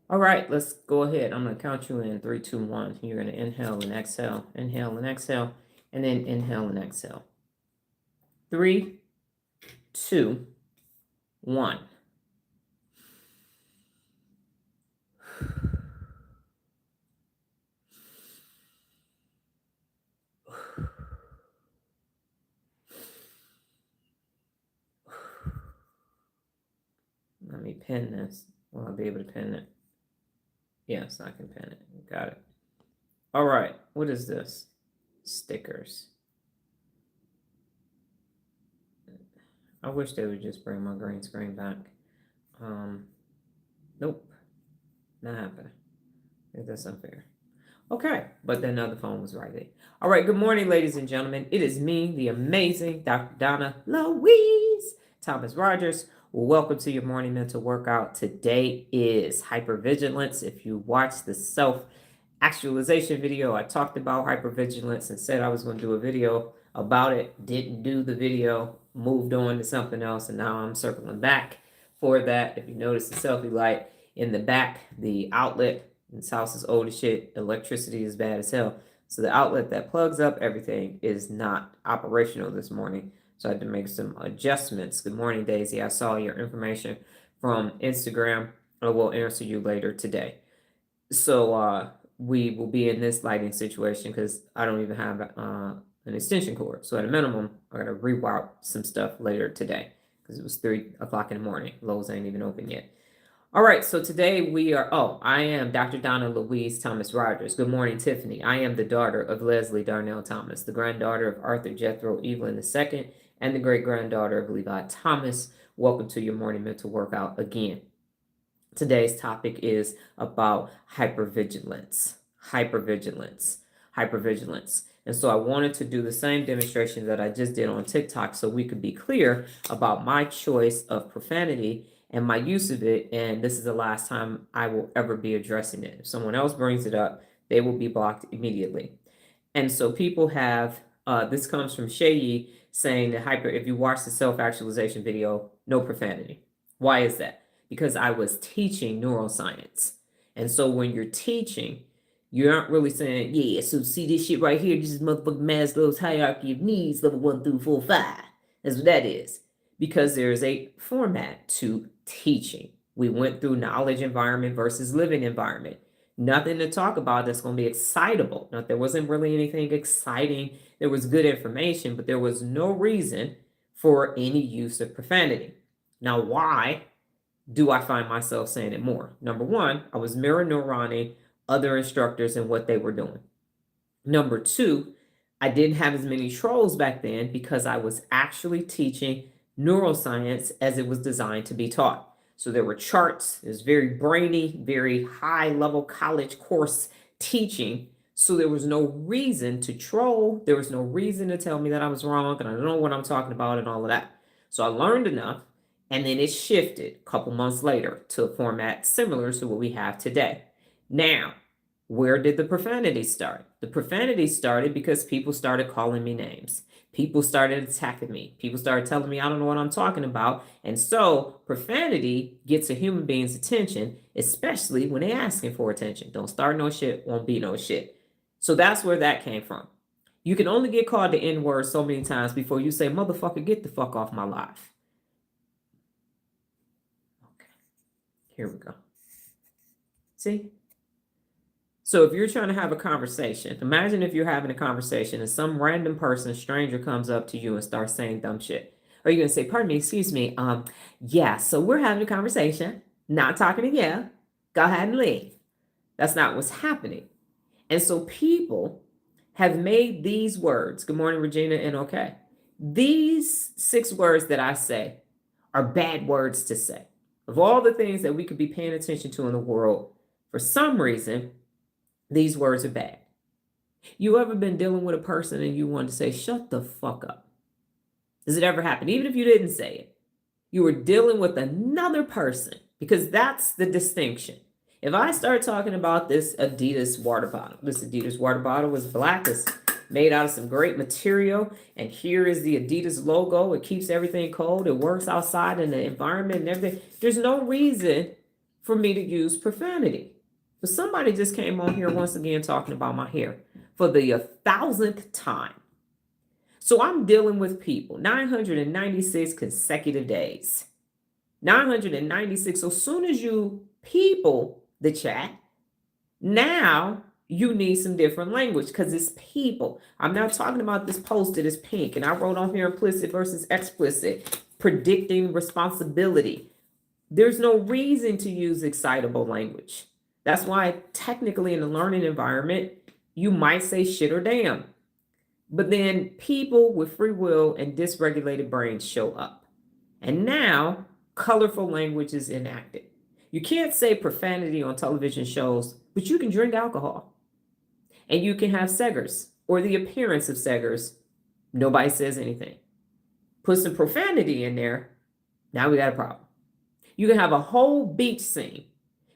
All right, let's go ahead. I'm going to count you in 3, 2, 1. You're going to inhale and exhale, and then inhale and exhale. 3, 2, 1. Let me pin this. Will I be able to pin it? Yes, I can pin it. Got it. All right. What is this? Stickers. I wish they would just bring my green screen back. Nope. Not happening. I think that's unfair. Okay, but then the other phone was right there. All right, good morning, ladies and gentlemen. It is me, the amazing Dr. Donna Thomas-Rodgers. Welcome to your morning mental workout. Today is hypervigilance. If you watch the self-actualization video, I talked about hypervigilance and said I was going to do a video about it. Didn't do the video, moved on to something else, and now I'm circling back for that. If you notice the selfie light in the back, the outlet, this house is old as shit. Electricity is bad as hell. So the outlet that plugs up everything is not operational this morning. So I had to make some adjustments. Good morning, Daisy. I saw your information from Instagram. I will answer you later today. So we will be in this lighting situation because I don't even have an extension cord. So at a minimum, I got to reroute some stuff later today because it was 3 o'clock in the morning. Lowe's ain't even open yet. All right, so today we are, I am Dr. Donna Louise Thomas-Rodgers. Good morning, Tiffany. I am the daughter of Leslie Darnell Thomas, the granddaughter of Arthur Jethro Evelyn II, and the great-granddaughter of Levi Thomas. Welcome to your morning mental workout again. Today's topic is about hypervigilance. And so I wanted to do the same demonstration that I just did on TikTok so we could be clear about my choice of profanity and my use of it, and this is the last time I will ever be addressing it. If someone else brings it up, they will be blocked immediately. And so people have, this comes from Shayi saying that if you watch the self-actualization video, no profanity. Why is that? Because I was teaching neuroscience. And so when you're teaching, you aren't really saying, yeah, so see this shit right here, this is motherfucking Maslow's hierarchy of needs, level 1 through 4, 5. That's what that is. Because there's a format to teaching. We went through knowledge environment versus living environment. Nothing to talk about that's going to be excitable. Now, there wasn't really anything exciting. There was good information, but there was no reason for any use of profanity. Now, why do I find myself saying it more? Number one, I was mirror neuroning other instructors and what they were doing. Number two, I didn't have as many trolls back then because I was actually teaching neuroscience as it was designed to be taught. So there were charts. It was very brainy, very high level college course teaching. So there was no reason to troll. There was no reason to tell me that I was wrong and I don't know what I'm talking about and all of that. So I learned enough, and then it shifted a couple months later to a format similar to what we have today. Now, where did the profanity start? The profanity started because people started calling me names. People started attacking me. People started telling me I don't know what I'm talking about. And so profanity gets a human being's attention, especially when they're asking for attention. Don't start no shit, won't be no shit. So that's where that came from. You can only get called the N-word so many times before you say, motherfucker, get the fuck off my life. Okay, here we go. See? So if you're trying to have a conversation, imagine if you're having a conversation and some random person, stranger, comes up to you and starts saying dumb shit. Or you're going to say, pardon me, excuse me. Yeah, so we're having a conversation, not talking to you. Go ahead and leave. That's not what's happening. And so people have made these words, good morning, Regina, and okay. These 6 words that I say are bad words to say. Of all the things that we could be paying attention to in the world, for some reason, these words are bad. You ever been dealing with a person and you wanted to say, shut the fuck up? Does it ever happen? Even if you didn't say it, you were dealing with another person, because that's the distinction. If I start talking about this Adidas water bottle was black, it's made out of some great material, and here is the Adidas logo. It keeps everything cold. It works outside in the environment and everything. There's no reason for me to use profanity. But somebody just came on here once again talking about my hair for the 1,000th time. So I'm dealing with people 996 consecutive days. 996. So soon as you people the chat, now you need some different language because it's people. I'm not talking about this post that is pink. And I wrote on here implicit versus explicit, predicting responsibility. There's no reason to use excitable language. That's why technically in the learning environment, you might say shit or damn. But then people with free will and dysregulated brains show up. And now colorful language is enacted. You can't say profanity on television shows, but you can drink alcohol. And you can have seggers or the appearance of seggers. Nobody says anything. Put some profanity in there. Now we got a problem. You can have a whole beach scene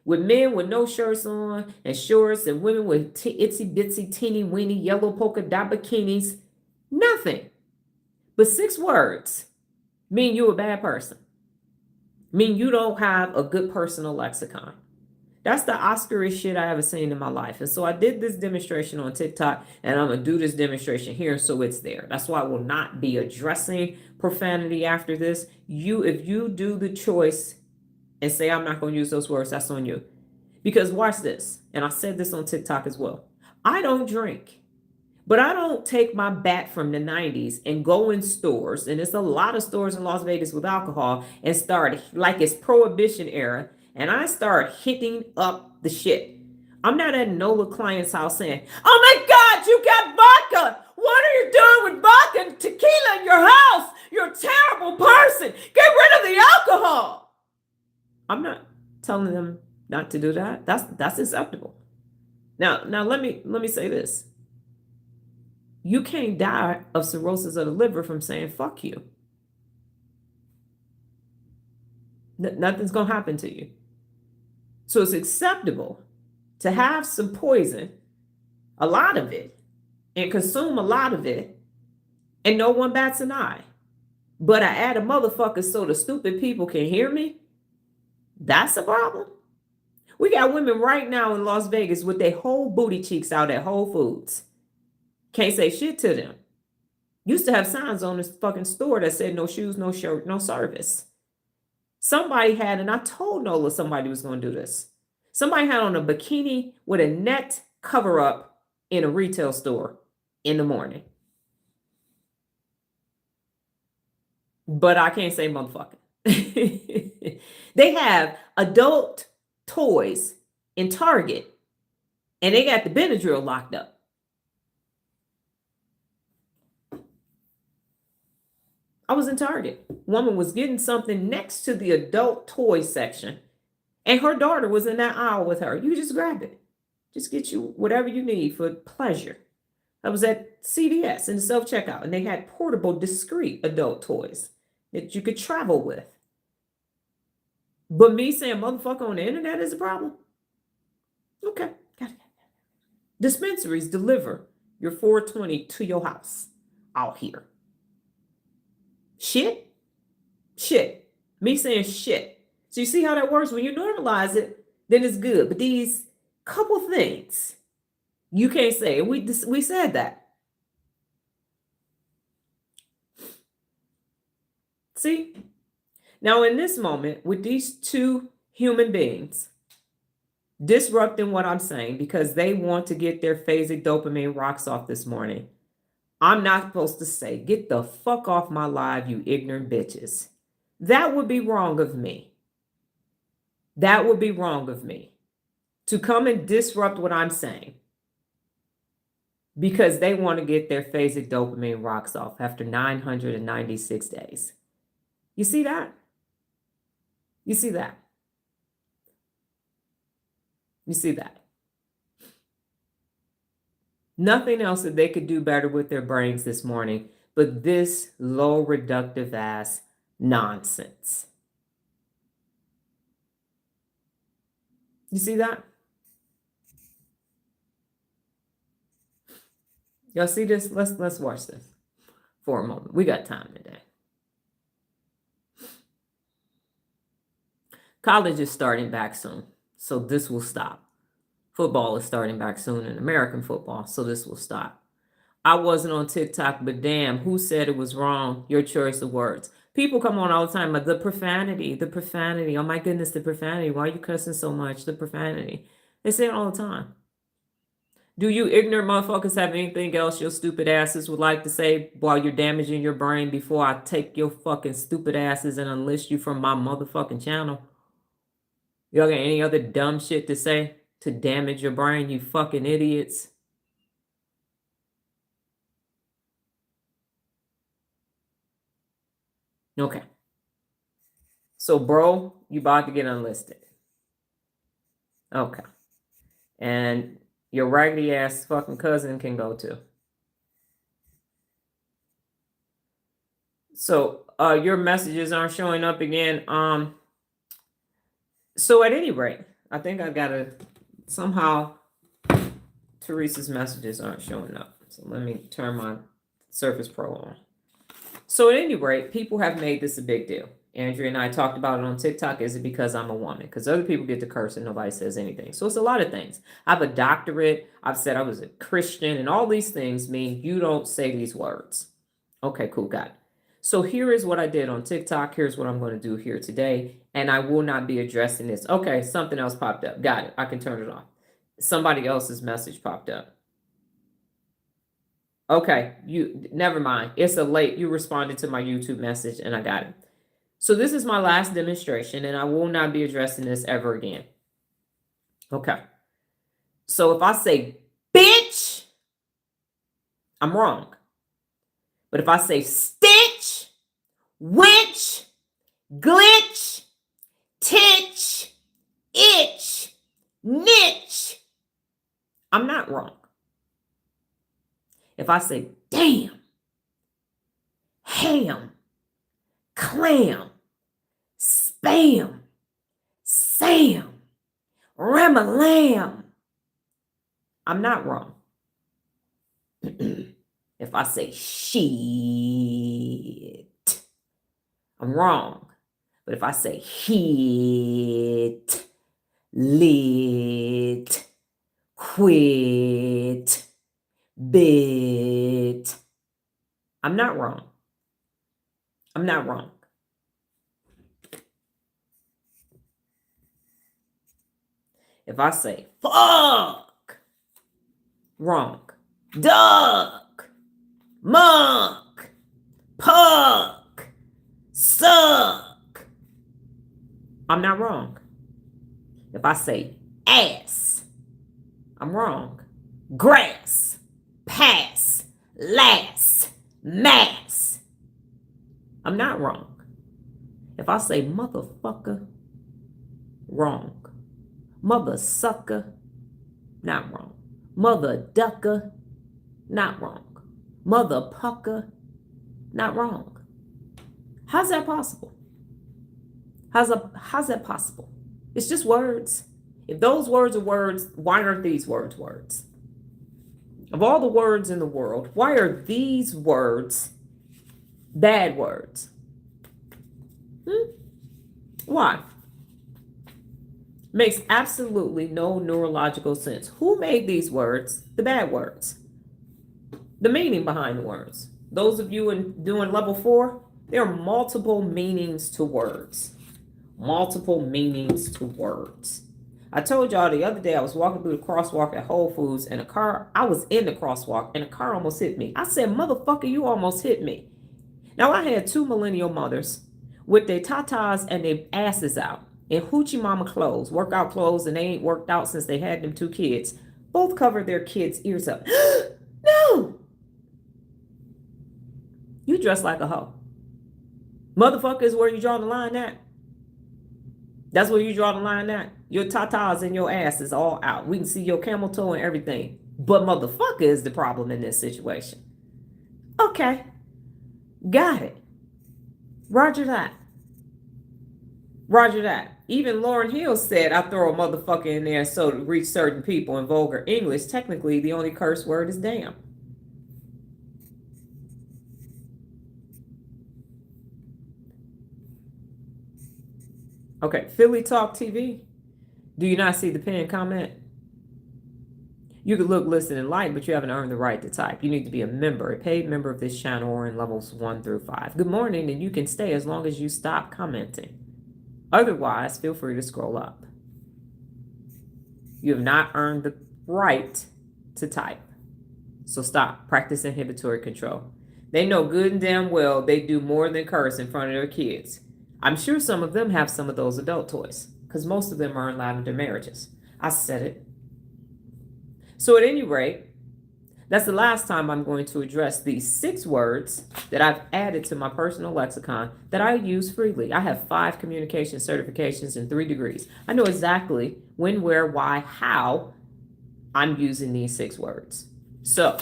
with men with no shirts on and shorts and women with itsy bitsy teeny weeny yellow polka dot bikinis. Nothing but 6 words mean you're a bad person. Mean you don't have a good personal lexicon. That's the Oscar-ish shit I ever seen in my life. And so I did this demonstration on TikTok, and I'm going to do this demonstration here so it's there. That's why I will not be addressing profanity after this. If you do the choice and say I'm not going to use those words, that's on you. Because watch this, and I said this on TikTok as well. I don't drink, but I don't take my bat from the 90s and go in stores, and there's a lot of stores in Las Vegas with alcohol, and start like it's Prohibition era, and I start hitting up the shit. I'm not at NOLA client's house saying, oh my God, you got vodka. What are you doing with vodka and tequila in your house? You're a terrible person. Get rid of the alcohol. I'm not telling them not to do that. That's acceptable. Now let me say this. You can't die of cirrhosis of the liver from saying fuck you. Nothing's going to happen to you. So it's acceptable to have some poison, a lot of it, and consume a lot of it, and no one bats an eye. But I add a motherfucker so the stupid people can hear me. That's a problem. We got women right now in Las Vegas with their whole booty cheeks out at Whole Foods. Can't say shit to them. Used to have signs on this fucking store that said no shoes, no shirt, no service. Somebody had, and I told Nola somebody was going to do this. Somebody had on a bikini with a net cover up in a retail store in the morning. But I can't say motherfucker. They have adult toys in Target, and they got the Benadryl locked up. I was in Target. Woman was getting something next to the adult toy section, and her daughter was in that aisle with her. You just grab it. Just get you whatever you need for pleasure. I was at CVS in the self-checkout, and they had portable, discreet adult toys that you could travel with. But me saying motherfucker on the internet is a problem? Okay, got it. Dispensaries deliver your 420 to your house out here. Shit. Me saying shit. So you see how that works? When you normalize it, then it's good. But these couple things you can't say. We said that. See? Now in this moment, with these two human beings disrupting what I'm saying because they want to get their phasic dopamine rocks off this morning, I'm not supposed to say, get the fuck off my live, you ignorant bitches. That would be wrong of me. That would be wrong of me to come and disrupt what I'm saying because they want to get their phasic dopamine rocks off after 996 days. You see that? You see that? You see that? Nothing else that they could do better with their brains this morning, but this low reductive ass nonsense. You see that? Y'all see this? Let's watch this for a moment. We got time today. College is starting back soon, so this will stop. Football is starting back soon in American football, so this will stop. I wasn't on TikTok, but damn, who said it was wrong? Your choice of words. People come on all the time, but the profanity. Oh my goodness, the profanity. Why are you cussing so much? The profanity. They say it all the time. Do you ignorant motherfuckers have anything else your stupid asses would like to say while you're damaging your brain before I take your fucking stupid asses and unlist you from my motherfucking channel? Y'all got any other dumb shit to say to damage your brain, you fucking idiots? Okay. So, bro, you about to get unlisted. Okay. And your raggedy ass fucking cousin can go too. So, your messages aren't showing up again. So at any rate, I think I gotta somehow Teresa's messages aren't showing up. So let me turn my Surface Pro on. So at any rate, people have made this a big deal. Andrea and I talked about it on TikTok. Is it because I'm a woman? Because other people get to curse and nobody says anything. So it's a lot of things. I have a doctorate. I've said I was a Christian, and all these things mean you don't say these words. Okay, cool, got it. So here is what I did on TikTok. Here's what I'm going to do here today. And I will not be addressing this. Okay, something else popped up. Got it. I can turn it off. Somebody else's message popped up. Okay, never mind. It's a late. You responded to my YouTube message and I got it. So this is my last demonstration and I will not be addressing this ever again. Okay. So if I say bitch, I'm wrong. But if I say stitch, winch, glitch, titch, itch, niche, I'm not wrong. If I say damn, ham, clam, spam, sam, ram-a-lam, I'm not wrong. If I say shit, I'm wrong. But if I say hit, lit, quit, bit, I'm not wrong. I'm not wrong. If I say fuck, wrong. Duck, muck, puck, suck, I'm not wrong. If I say ass, I'm wrong. Grass, pass, lass, mass, I'm not wrong. If I say motherfucker, wrong. Mother sucker, not wrong. Mother ducker, not wrong. Mother pucker, not wrong. How's that possible? How's that possible? It's just words. If those words are words, why aren't these words words? Of all the words in the world, why are these words bad words? Why? Makes absolutely no neurological sense. Who made these words the bad words? The meaning behind the words. Those of you doing level 4, there are multiple meanings to words. Multiple meanings to words. I told y'all the other day I was walking through the crosswalk at Whole Foods and I was in the crosswalk and a car almost hit me. I said, motherfucker, you almost hit me. Now I had 2 millennial mothers with their tatas and their asses out in hoochie mama clothes, workout clothes, and they ain't worked out since they had them 2 kids. Both covered their kids' ears up. No! You dress like a hoe. Motherfucker is where you draw the line at. That's where you draw the line at. Your tatas and your ass is all out. We can see your camel toe and everything. But motherfucker is the problem in this situation. Okay. Got it. Roger that. Roger that. Even Lauryn Hill said, I throw a motherfucker in there so to reach certain people in vulgar English. Technically, the only curse word is damn. Okay, Philly Talk TV. Do you not see the pinned comment? You could look, listen, and like, but you haven't earned the right to type. You need to be a member, a paid member of this channel, or in levels 1 through 5. Good morning, and you can stay as long as you stop commenting. Otherwise, feel free to scroll up. You have not earned the right to type. So stop. Practice inhibitory control. They know good and damn well they do more than curse in front of their kids. I'm sure some of them have some of those adult toys, because most of them are in lavender marriages. I said it. So at any rate, that's the last time I'm going to address these 6 words that I've added to my personal lexicon that I use freely. I have 5 communication certifications and 3 degrees. I know exactly when, where, why, how I'm using these 6 words. So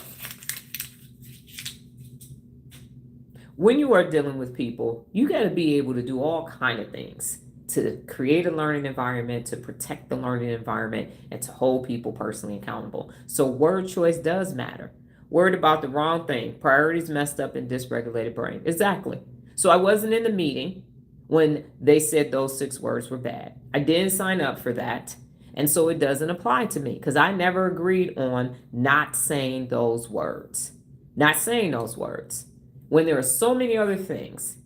when you are dealing with people, you got to be able to do all kind of things to create a learning environment, to protect the learning environment, and to hold people personally accountable. So word choice does matter. Worried about the wrong thing, priorities messed up, and dysregulated brain. Exactly. So I wasn't in the meeting when they said those 6 words were bad. I didn't sign up for that. And so it doesn't apply to me because I never agreed on not saying those words. Not saying those words. When there are so many other things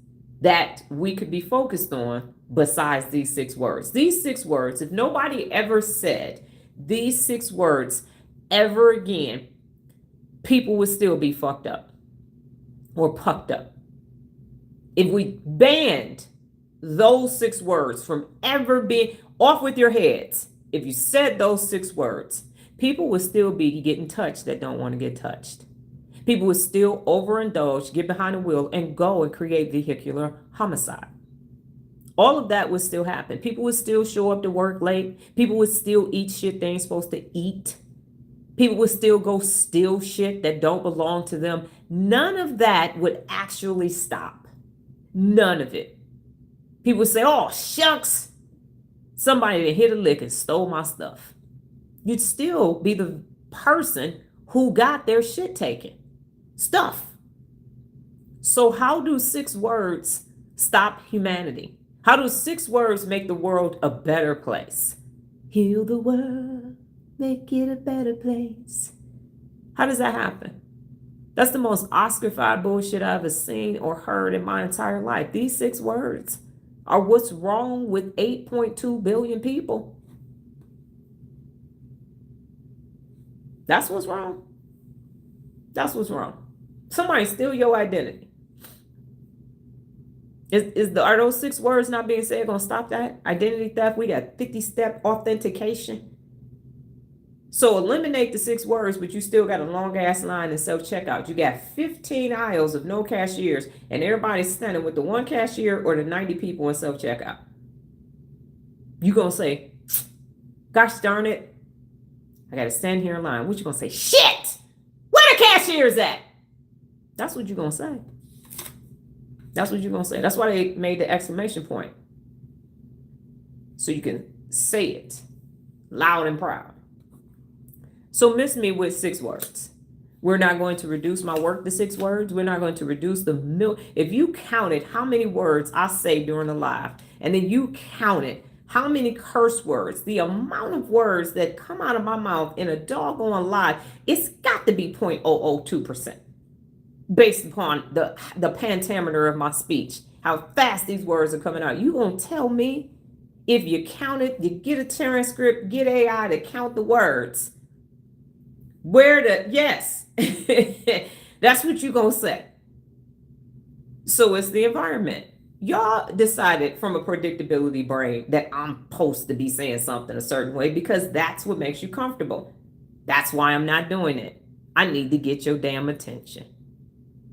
that we could be focused on besides these 6 words. These 6 words, if nobody ever said these 6 words ever again, people would still be fucked up or pucked up. If we banned those 6 words from ever being off with your heads, if you said those 6 words, people would still be getting touched that don't want to get touched. People would still overindulge, get behind the wheel, and go and create vehicular homicide. All of that would still happen. People would still show up to work late. People would still eat shit they ain't supposed to eat. People would still go steal shit that don't belong to them. None of that would actually stop. None of it. People would say, oh, shucks, somebody that hit a lick and stole my stuff. You'd still be the person who got their shit taken. Stuff. So how do 6 words stop humanity? How do 6 words make the world a better place? Heal the world, make it a better place. How does that happen? That's the most Oscar-fied bullshit I've ever seen or heard in my entire life. These 6 words are what's wrong with 8.2 billion people. That's what's wrong. That's what's wrong. Somebody steal your identity. Are those 6 words not being said going to stop that? Identity theft, we got 50-step authentication. So eliminate the 6 words, but you still got a long ass line in self-checkout. You got 15 aisles of no cashiers, and everybody's standing with the 1 cashier or the 90 people in self-checkout. You going to say, gosh darn it, I got to stand here in line. What you going to say? Shit! Where the cashier's at? That's what you're going to say. That's what you're going to say. That's why they made the exclamation point. So you can say it loud and proud. So miss me with 6 words. We're not going to reduce my work to 6 words. We're not going to reduce the if you counted how many words I say during the live, and then you counted how many curse words, the amount of words that come out of my mouth in a doggone live, it's got to be 0.002%. Based upon the pentameter of my speech, how fast these words are coming out. You gonna tell me if you count it, you get a transcript, get AI to count the words. Yes, that's what you gonna say. So it's the environment. Y'all decided from a predictability brain that I'm supposed to be saying something a certain way because that's what makes you comfortable. That's why I'm not doing it. I need to get your damn attention.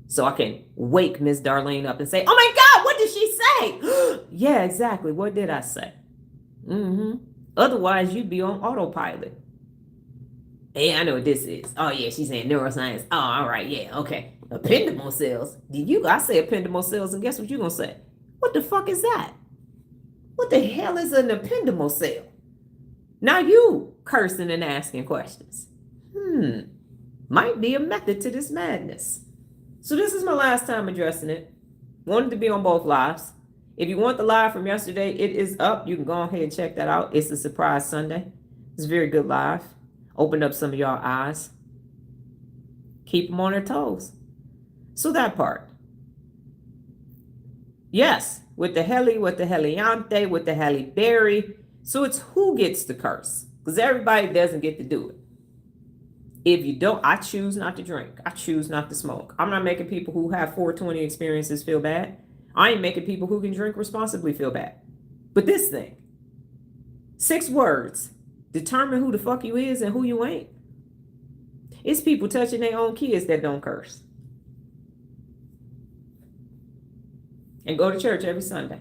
So I can wake Miss Darlene up and say, oh my God, what did she say? Yeah, exactly. What did I say? Otherwise, you'd be on autopilot. Hey, I know what this is. Oh yeah, she's saying neuroscience. Oh, all right, yeah, okay. Ependymal cells. I say ependymal cells, and guess what you're gonna say? What the fuck is that? What the hell is an ependymal cell? Now you cursing and asking questions. Might be a method to this madness. So this is my last time addressing it. Wanted to be on both lives. If you want the live from yesterday, it is up. You can go ahead and check that out. It's a surprise Sunday. It's a very good live. Opened up some of y'all eyes. Keep them on their toes. So that part. Yes, with the heli, with the heliante, with the heliberry. So it's who gets the curse. Because everybody doesn't get to do it. If you don't, I choose not to drink. I choose not to smoke. I'm not making people who have 420 experiences feel bad. I ain't making people who can drink responsibly feel bad. But this thing, 6 words, determine who the fuck you is and who you ain't. It's people touching their own kids that don't curse. And go to church every Sunday.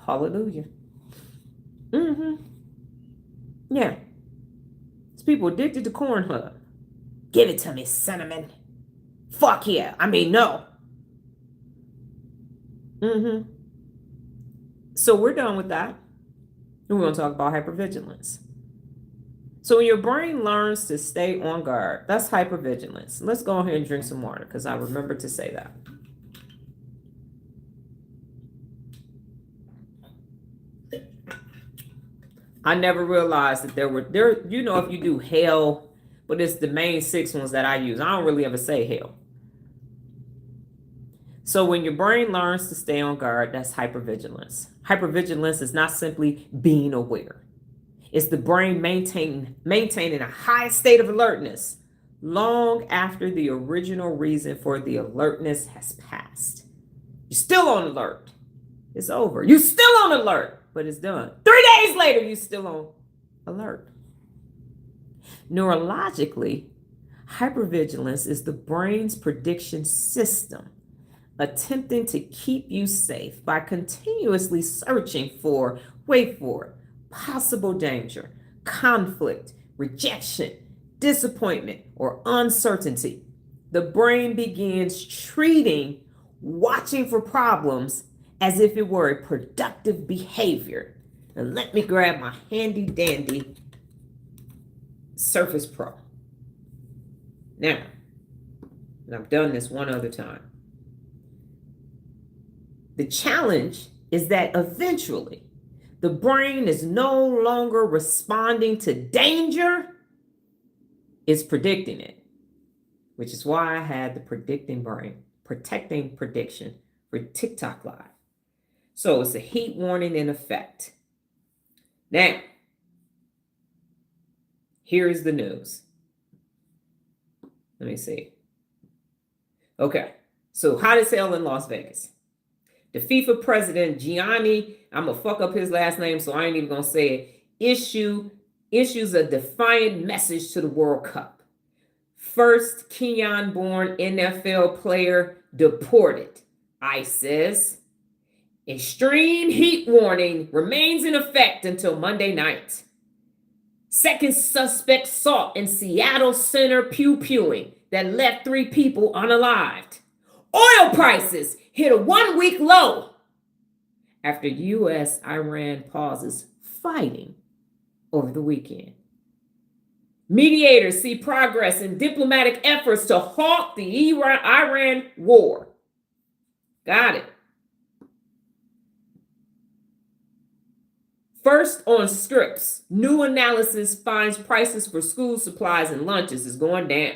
Hallelujah. Yeah. It's people addicted to corn hub. Give it to me, cinnamon. Fuck yeah. I mean, no. So we're done with that. And we're going to talk about hypervigilance. So when your brain learns to stay on guard, that's hypervigilance. Let's go ahead and drink some water because I remembered to say that. I never realized that there, you know, if you do hell, but it's the main 6 ones that I use. I don't really ever say hell. So when your brain learns to stay on guard, that's hypervigilance. Hypervigilance is not simply being aware. It's the brain maintaining a high state of alertness long after the original reason for the alertness has passed. You're still on alert. It's over. You're still on alert, but it's done. 3 days later, you're still on alert. Neurologically, hypervigilance is the brain's prediction system attempting to keep you safe by continuously searching for, wait for it, possible danger, conflict, rejection, disappointment, or uncertainty. The brain begins treating watching for problems as if it were a productive behavior. And let me grab my handy dandy Surface Pro. Now, and I've done this one other time. The challenge is that eventually the brain is no longer responding to danger, it's predicting it, which is why I had the protecting prediction for TikTok Live. So it's a heat warning in effect. Now, here's the news. Let me see. Okay, so hot as hell in Las Vegas. The FIFA president, Gianni, I'm going to fuck up his last name, so I ain't even going to say it, issues a defiant message to the World Cup. First Kenyan-born NFL player deported. ICE says. Extreme heat warning remains in effect until Monday night. Second suspect sought in Seattle Center pew-pewing that left 3 people unalived. Oil prices hit a 1-week low after U.S.-Iran pauses fighting over the weekend. Mediators see progress in diplomatic efforts to halt the Iran war. Got it. First on Scripps, new analysis finds prices for school supplies and lunches is going down.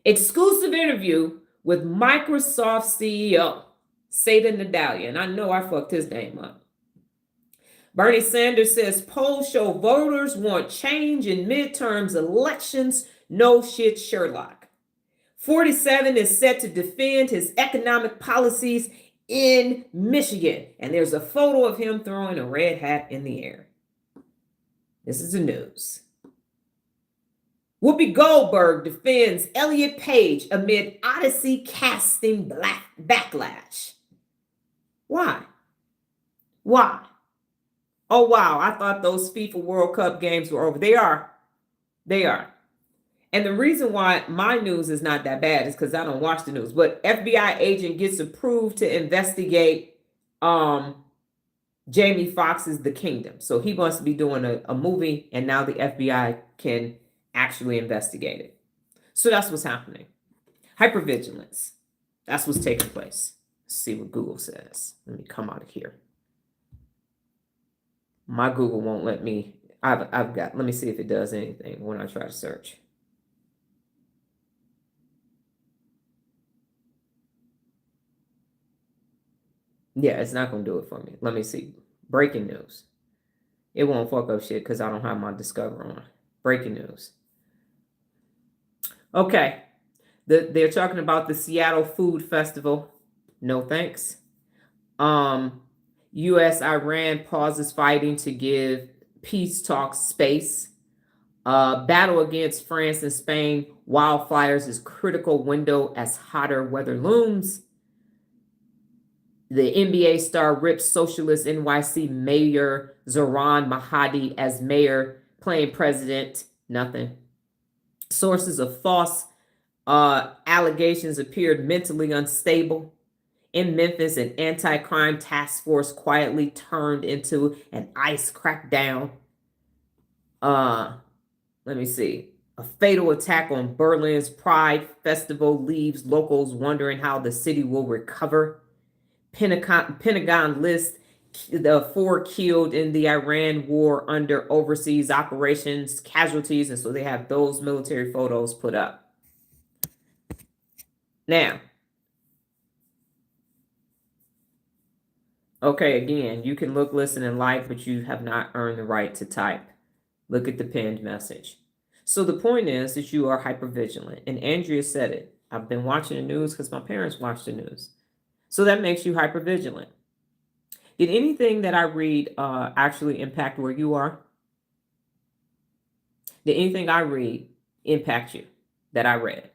Exclusive interview with Microsoft CEO, Satya Nadella, and I know I fucked his name up. Bernie Sanders says polls show voters want change in midterms elections. No shit, Sherlock. 47 is set to defend his economic policies in Michigan, and there's a photo of him throwing a red hat in the air. This is the news. Whoopi Goldberg defends Elliot Page amid Odyssey casting backlash. Why? Why? Oh, wow. I thought those FIFA World Cup games were over. They are. They are. And the reason why my news is not that bad is because I don't watch the news. But FBI agent gets approved to investigate Jamie Foxx's The Kingdom. So he wants to be doing a movie, and now the FBI can actually investigate it. So that's what's happening. Hypervigilance. That's what's taking place. see what Google says. Let me come out of here. My Google won't let me. I've got, let me see if it does anything when I try to search. Yeah, it's not going to do it for me. Let me see. Breaking news. It won't fuck up shit because I don't have my Discover on. Breaking news. Okay. They're talking about the Seattle Food Festival. No thanks. U.S. Iran pauses fighting to give peace talks space. Battle against France and Spain. Wildfires is critical window as hotter weather looms. The NBA star rips socialist NYC mayor Zoran Mahdi as mayor, playing president. Nothing. Sources of false allegations appeared mentally unstable. In Memphis, an anti-crime task force quietly turned into an ICE crackdown. Let me see. A fatal attack on Berlin's Pride Festival leaves locals wondering how the city will recover. Pentagon lists the 4 killed in the Iran war under overseas operations, casualties, and so they have those military photos put up. Now, okay, again, you can look, listen, and like, but you have not earned the right to type. Look at the pinned message. So the point is that you are hypervigilant. And Andrea said it. I've been watching the news because my parents watch the news. So that makes you hypervigilant. Did anything that I read actually impact where you are? Did anything I read impact you that I read?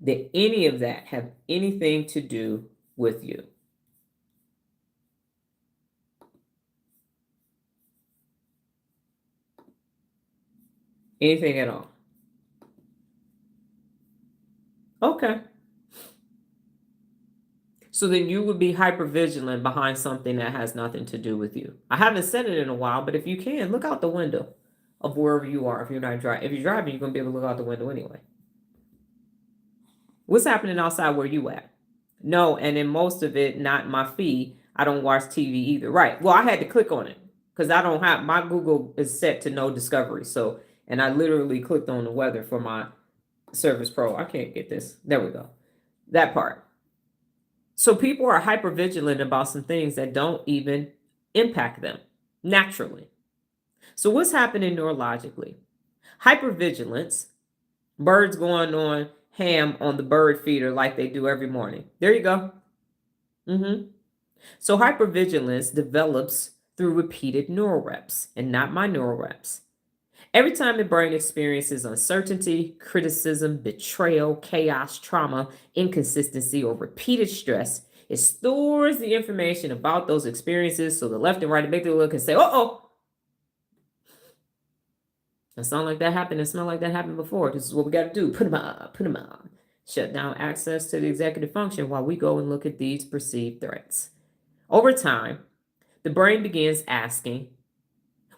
Did any of that have anything to do with you? Anything at all? Okay. So then you would be hypervigilant behind something that has nothing to do with you. I haven't said it in a while, but if you can, look out the window of wherever you are. If you're not driving, if you're driving, you're gonna be able to look out the window anyway. What's happening outside where you at? No, and in most of it, not my feed. I don't watch TV either. Right. Well, I had to click on it because I don't have, my Google is set to no discovery. So, and I literally clicked on the weather for my Service Pro. I can't get this. There we go. That part. So people are hypervigilant about some things that don't even impact them naturally. So what's happening neurologically? Hypervigilance, birds going on ham on the bird feeder like they do every morning. There you go. So hypervigilance develops through repeated neural reps and not my neural reps. Every time the brain experiences uncertainty, criticism, betrayal, chaos, trauma, inconsistency, or repeated stress, it stores the information about those experiences so the left and right amygdala can say, uh-oh, that sound like that happened and smell like that happened before. This is what we got to do. Put them on. Shut down access to the executive function while we go and look at these perceived threats. Over time, the brain begins asking,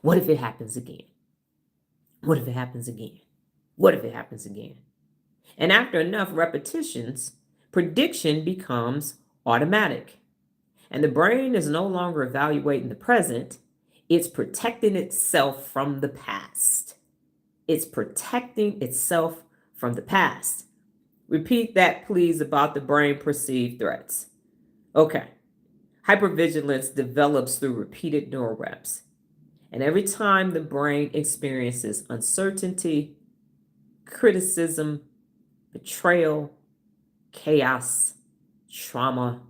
what if it happens again? What if it happens again? What if it happens again? And after enough repetitions, prediction becomes automatic. And the brain is no longer evaluating the present, it's protecting itself from the past. It's protecting itself from the past. Repeat that, please, about the brain perceived threats. Okay. Hypervigilance develops through repeated neural reps. And every time the brain experiences uncertainty, criticism, betrayal, chaos, trauma,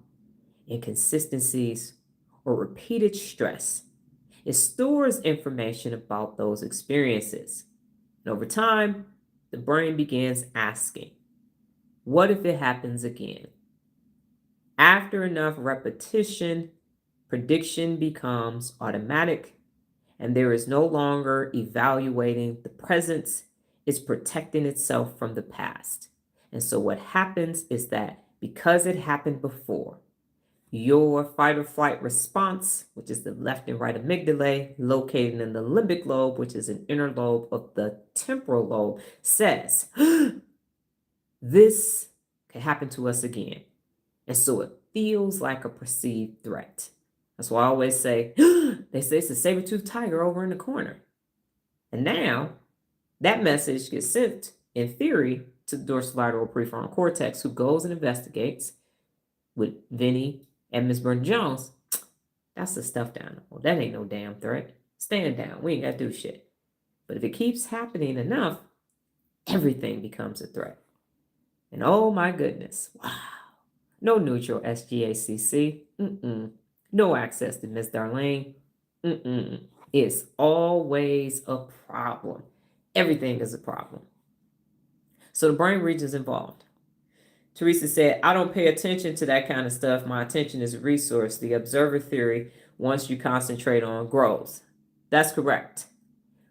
inconsistencies, or repeated stress, it stores information about those experiences. And over time, the brain begins asking, what if it happens again? After enough repetition, prediction becomes automatic, and there is no longer evaluating the present, it's protecting itself from the past. And so what happens is that because it happened before, your fight or flight response, which is the left and right amygdala, located in the limbic lobe, which is an inner lobe of the temporal lobe, says, this can happen to us again. And so it feels like a perceived threat. That's why I always say, they say it's a saber-toothed tiger over in the corner. And now that message gets sent, in theory, to the dorsolateral prefrontal cortex, who goes and investigates with Vinny and Miss Brenda Jones. That's the stuff down there. That ain't no damn threat. Stand down. We ain't got to do shit. But if it keeps happening enough, everything becomes a threat. And oh my goodness, wow. No neutral SGACC. No access to Miss Darlene. It's always a problem. Everything is a problem. So the brain regions involved. Teresa said, I don't pay attention to that kind of stuff. My attention is a resource. The observer theory, once you concentrate on, grows. That's correct.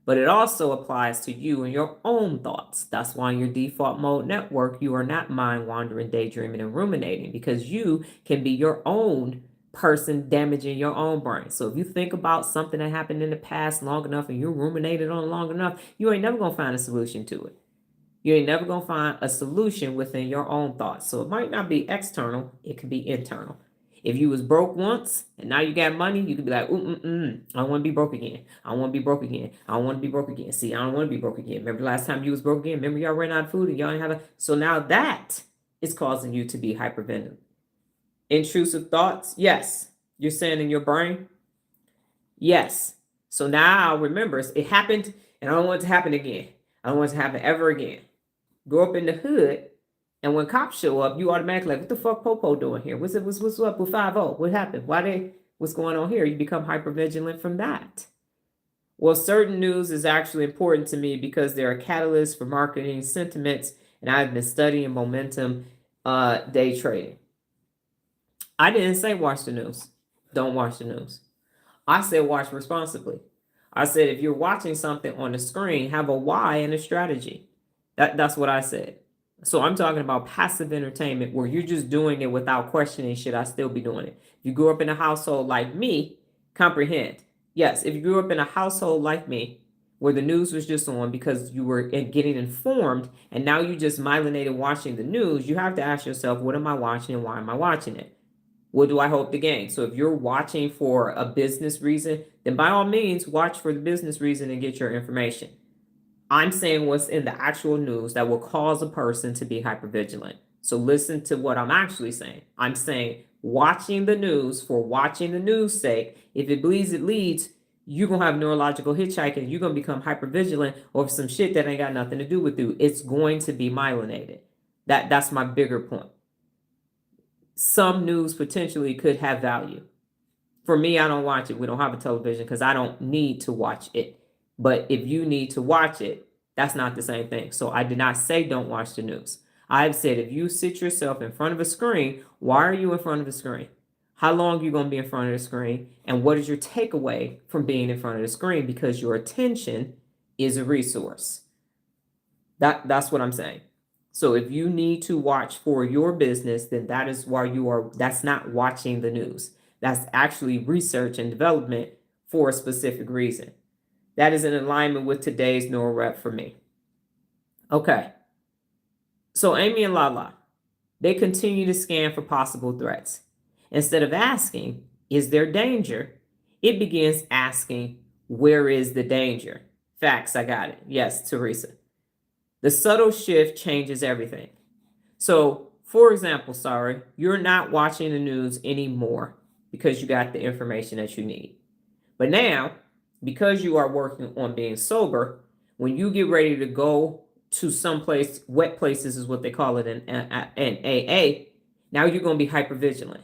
But it also applies to you and your own thoughts. That's why in your default mode network, you are not mind wandering, daydreaming, and ruminating, because you can be your own person damaging your own brain. So if you think about something that happened in the past long enough and you ruminated on it long enough, you ain't never going to find a solution to it. You ain't never going to find a solution within your own thoughts. So it might not be external. It could be internal. If you was broke once and now you got money, you could be like, I don't want to be broke again. I don't want to be broke again. I don't want to be broke again. See, I don't want to be broke again. Remember last time you was broke again? Remember y'all ran out of food and y'all didn't have a... So now that is causing you to be hypervigilant. Intrusive thoughts? Yes. You're saying in your brain? Yes. So now remember, it happened and I don't want it to happen again. I don't want it to happen ever again. Grow up in the hood, and when cops show up, you automatically like, what the fuck Popo doing here? What's up with 5-0? What happened? What's going on here? You become hypervigilant from that. Well, certain news is actually important to me because they're a catalyst for marketing sentiments, and I've been studying momentum day trading. I didn't say watch the news. Don't watch the news. I said watch responsibly. I said if you're watching something on the screen, have a why and a strategy. That's what I said. So I'm talking about passive entertainment where you're just doing it without questioning, should I still be doing it? If you grew up in a household like me, comprehend. Yes, if you grew up in a household like me, where the news was just on because you were getting informed, and now you just myelinated watching the news, you have to ask yourself, what am I watching and why am I watching it? What do I hope to gain? So if you're watching for a business reason, then by all means, watch for the business reason and get your information. I'm saying what's in the actual news that will cause a person to be hypervigilant. So listen to what I'm actually saying. I'm saying watching the news for watching the news sake, if it bleeds, it leads, you're going to have neurological hitchhiking. You're going to become hypervigilant over some shit that ain't got nothing to do with you. It's going to be myelinated. That's my bigger point. Some news potentially could have value. For me, I don't watch it. We don't have a television because I don't need to watch it. But if you need to watch it, that's not the same thing. So I did not say don't watch the news. I've said if you sit yourself in front of a screen, why are you in front of the screen? How long are you going to be in front of the screen? And what is your takeaway from being in front of the screen? Because your attention is a resource. That's what I'm saying. So if you need to watch for your business, then that is why that's not watching the news. That's actually research and development for a specific reason. That is in alignment with today's Neuro Rep for me. Okay. So Amy and Lala, they continue to scan for possible threats. Instead of asking, is there danger? It begins asking, where is the danger? Facts, I got it. Yes, Teresa. The subtle shift changes everything. So, for example, you're not watching the news anymore because you got the information that you need. But now, because you are working on being sober, when you get ready to go to someplace, wet places is what they call it in AA, now you're going to be hypervigilant.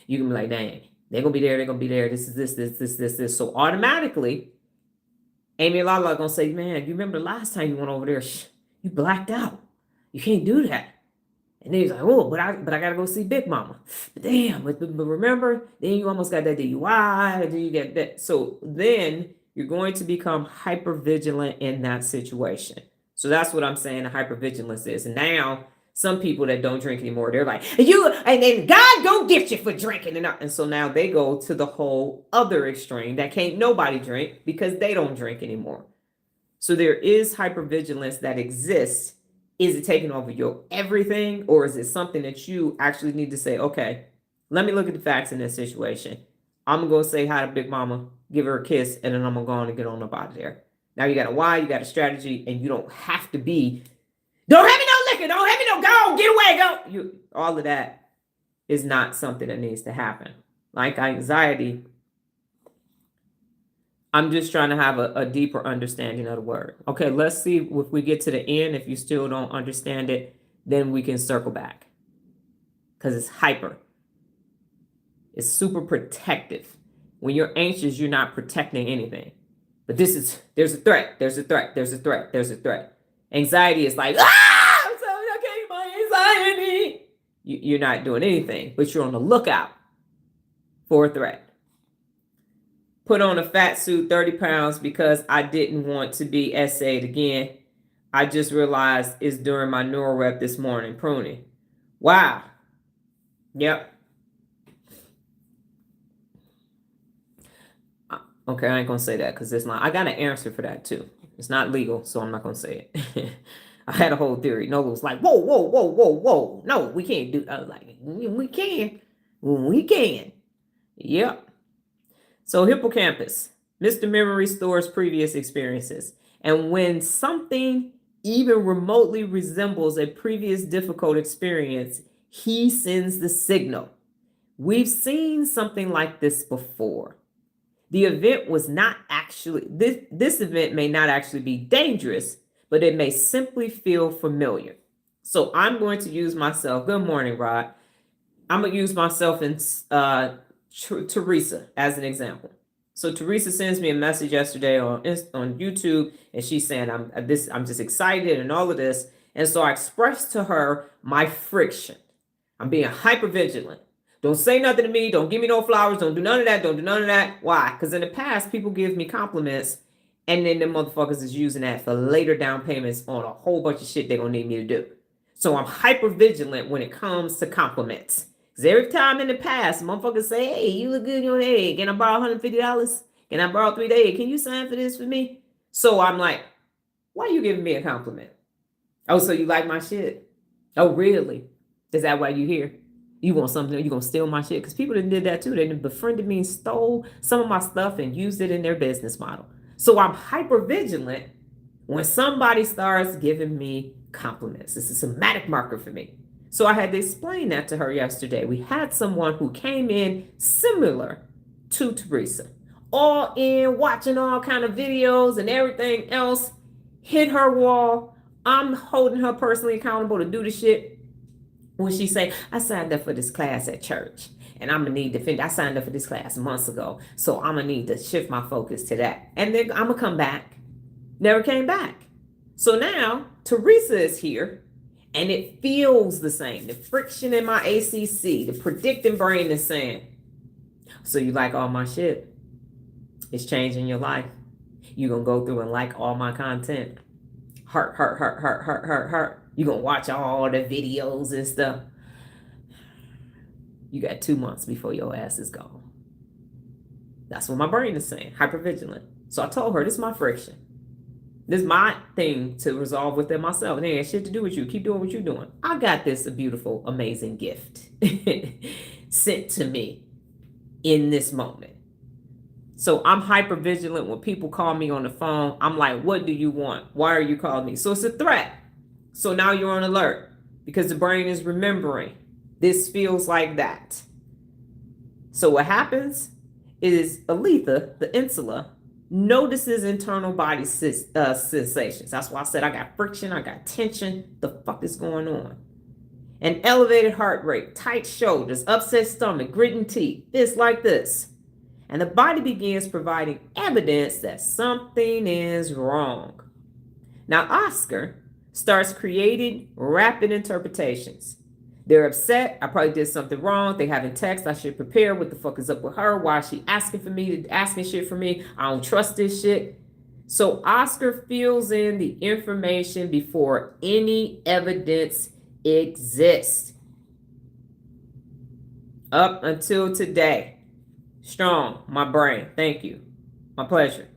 You're going to be like, dang, they're going to be there, they're going to be there, this is this. So automatically, Amy and Lala are going to say, man, you remember the last time you went over there, you blacked out. You can't do that. And then he's like, oh, but I got to go see Big Mama. But damn, but remember, then you almost got that DUI, and then you get that. So then you're going to become hypervigilant in that situation. So that's what I'm saying the hypervigilance is. And now some people that don't drink anymore, they're like, and then God don't get you for drinking. And so now they go to the whole other extreme that can't nobody drink because they don't drink anymore. So there is hypervigilance that exists Is it taking over your everything, or is it something that you actually need to say, okay, let me look at the facts in this situation. I'm going to go say hi to Big Mama, give her a kiss, and then I'm going to go on and get on up out of there. Now you got a why, you got a strategy, and you don't have to be, don't have me no liquor, don't have me no, go, get away, go. All of that is not something that needs to happen. Like anxiety, I'm just trying to have a deeper understanding of the word. Okay, let's see if we get to the end. If you still don't understand it, then we can circle back. Because it's hyper. It's super protective. When you're anxious, you're not protecting anything. But there's a threat, there's a threat, there's a threat, there's a threat. Anxiety is like, I'm so okay, my anxiety. You're not doing anything, but you're on the lookout for a threat. Put on a fat suit, 30 pounds, because I didn't want to be essayed again. I just realized it's during my Neuro Rep this morning, pruning. Wow. Yep. Okay, I ain't going to say that because it's not. I got an answer for that too. It's not legal, so I'm not going to say it. I had a whole theory. Nola was like, whoa, whoa, whoa, whoa, whoa. No, we can't do. I was like, we can. We can. Yep. So hippocampus, Mr. Memory stores previous experiences. And when something even remotely resembles a previous difficult experience, he sends the signal. We've seen something like this before. The event was not actually, this event may not actually be dangerous, but it may simply feel familiar. So I'm going to use myself. Good morning, Rod. I'm going to use myself in Teresa as an example. So Teresa sends me a message yesterday on YouTube, and she's saying I'm just excited and all of this. And so I expressed to her my friction. I'm being hyper vigilant. Don't say nothing to me. Don't give me no flowers. Don't do none of that. Don't do none of that. Why? Because in the past, people give me compliments, and then the motherfuckers is using that for later down payments on a whole bunch of shit they're going to need me to do. So I'm hyper vigilant when it comes to compliments. Because every time in the past, motherfuckers say, hey, you look good in your head. Can I borrow $150? Can I borrow 3 days? Can you sign for this for me? So I'm like, why are you giving me a compliment? Oh, so you like my shit? Oh, really? Is that why you here? You want something? You gonna steal my shit? Because people did that too. They befriended me and stole some of my stuff and used it in their business model. So I'm hyper vigilant when somebody starts giving me compliments. It's a somatic marker for me. So I had to explain that to her yesterday. We had someone who came in similar to Teresa, all in, watching all kind of videos and everything else, hit her wall. I'm holding her personally accountable to do the shit. When she say, I signed up for this class at church, and I'm gonna need to finish. I signed up for this class months ago, so I'm gonna need to shift my focus to that. And then I'm gonna come back. Never came back. So now Teresa is here, and it feels the same. The friction in my ACC, the predicting brain is saying, so you like all my shit? It's changing your life. You're gonna go through and like all my content. Heart, heart, heart, heart, heart, heart, heart. You're going to watch all the videos and stuff. You got 2 months before your ass is gone. That's what my brain is saying. Hypervigilant. So I told her, this is my friction. This is my thing to resolve within myself. And it ain't shit to do with you. Keep doing what you're doing. I got this beautiful, amazing gift sent to me in this moment. So I'm hyper vigilant when people call me on the phone. I'm like, what do you want? Why are you calling me? So it's a threat. So now you're on alert because the brain is remembering. This feels like that. So what happens is Aletha, the Insula, notices internal body sensations. That's why I said I got friction, I got tension. The fuck is going on? An elevated heart rate, tight shoulders, upset stomach, gritting teeth, this like this. And the body begins providing evidence that something is wrong. Now, Oscar starts creating rapid interpretations. They're upset. I probably did something wrong. They haven't texted. I should prepare. What the fuck is up with her? Why is she asking for me to asking shit for me? I don't trust this shit. So Oscar fills in the information before any evidence exists. Up until today. Strong, my brain. Thank you. My pleasure.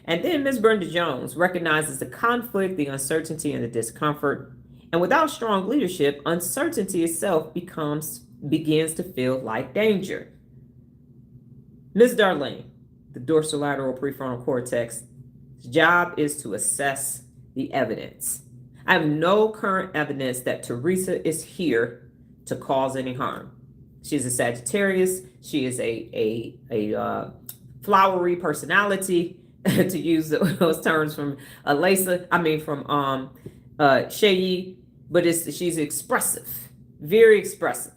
And then Miss Brenda Jones recognizes the conflict, the uncertainty, and the discomfort. And without strong leadership, uncertainty itself begins to feel like danger. Ms. Darlene, the dorsolateral prefrontal cortex, job is to assess the evidence. I have no current evidence that Teresa is here to cause any harm. She's a Sagittarius. She is a flowery personality, to use those terms from Aletha. I mean from Shayi, but she's expressive, very expressive.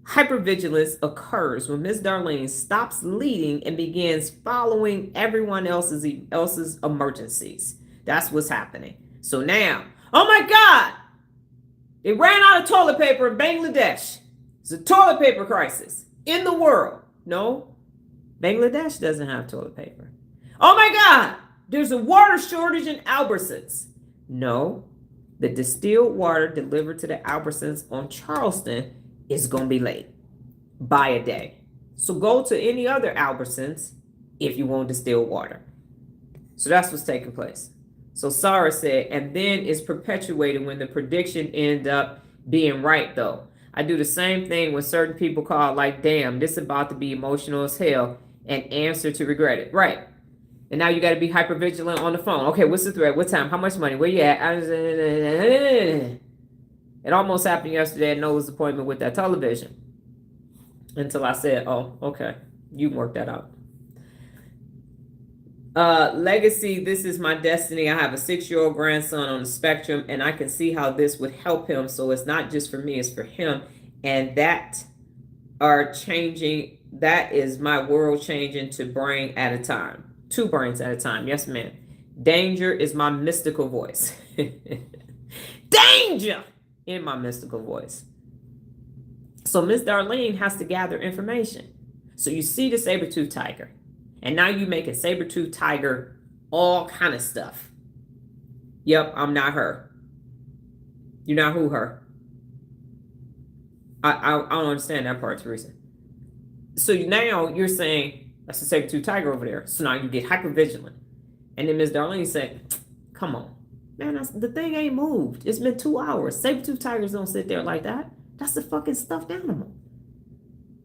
Hypervigilance occurs when Ms. Darlene stops leading and begins following everyone else's emergencies. That's what's happening. So now, oh my God, they ran out of toilet paper in Bangladesh. It's a toilet paper crisis in the world. No, Bangladesh doesn't have toilet paper. Oh my God, there's a water shortage in Albertsons. No, the distilled water delivered to the Albertsons on Charleston is going to be late by a day. So go to any other Albertsons if you want distilled water. So that's what's taking place. So Sarah said, and then it's perpetuated when the prediction end up being right though. I do the same thing when certain people call like, damn, this is about to be emotional as hell and answer to regret it. Right. And now you got to be hyper vigilant on the phone. Okay, what's the threat? What time? How much money? Where you at? It almost happened yesterday at Noah's appointment with that television. Until I said, oh, okay, you work that out. Legacy, this is my destiny. I have a 6-year-old grandson on the spectrum, and I can see how this would help him. So it's not just for me, it's for him. And that are changing. That is my world changing to brain at a time. 2 brains at a time. Yes, ma'am. Danger is my mystical voice. Danger in my mystical voice. So Miss Darlene has to gather information. So you see the saber-tooth tiger. And now you make a saber-tooth tiger all kind of stuff. Yep, I'm not her. You're not who her. I don't understand that part, Teresa. So now you're saying, that's a saber-tooth tiger over there. So now you get hyper-vigilant. And then Miss Darlene said, come on. Man, the thing ain't moved. It's been 2 hours. Saber-tooth tigers don't sit there like that. That's a fucking stuffed animal.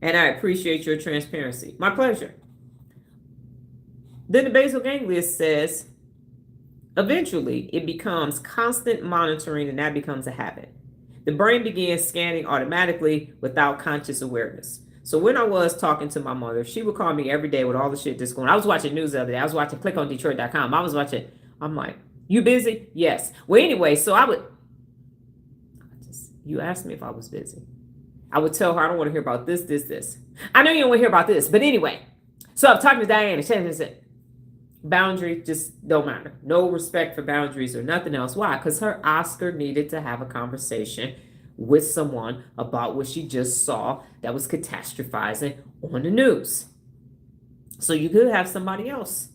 And I appreciate your transparency. My pleasure. Then the basal ganglia says, eventually it becomes constant monitoring and that becomes a habit. The brain begins scanning automatically without conscious awareness. So when I was talking to my mother, she would call me every day with all the shit that's going on. I was watching news the other day. I was watching clickondetroit.com. I'm like, you busy? Yes. Well, anyway, so you asked me if I was busy. I would tell her, I don't want to hear about this. I know you don't want to hear about this, but anyway. So I'm talking to Diana. She said, boundaries just don't matter. No respect for boundaries or nothing else. Why? Because her Oscar needed to have a conversation with someone about what she just saw that was catastrophizing on the news. So you could have somebody else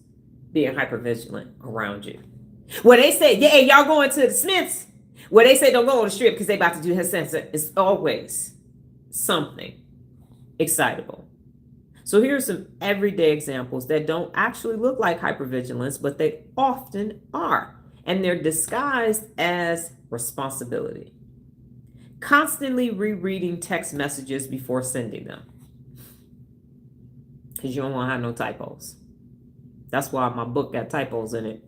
being hypervigilant around you. Well, they say, yeah, y'all going to the Smiths. Well, they say don't go on the strip because they about to do her sensor. It's always something excitable. So here's some everyday examples that don't actually look like hypervigilance, but they often are. And they're disguised as responsibility. Constantly rereading text messages before sending them. Because you don't want to have no typos. That's why my book got typos in it.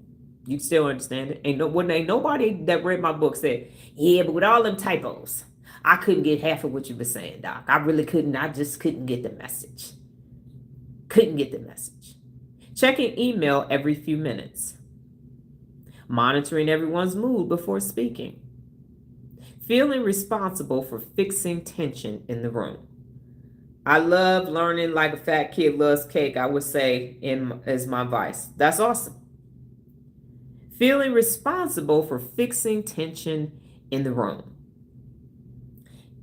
You still understand it? Ain't nobody that read my book said, yeah, but with all them typos, I couldn't get half of what you were saying, Doc. I really couldn't. I just couldn't get the message. Checking email every few minutes. Monitoring everyone's mood before speaking. Feeling responsible for fixing tension in the room. I love learning like a fat kid loves cake, I would say as my vice. That's awesome. Feeling responsible for fixing tension in the room.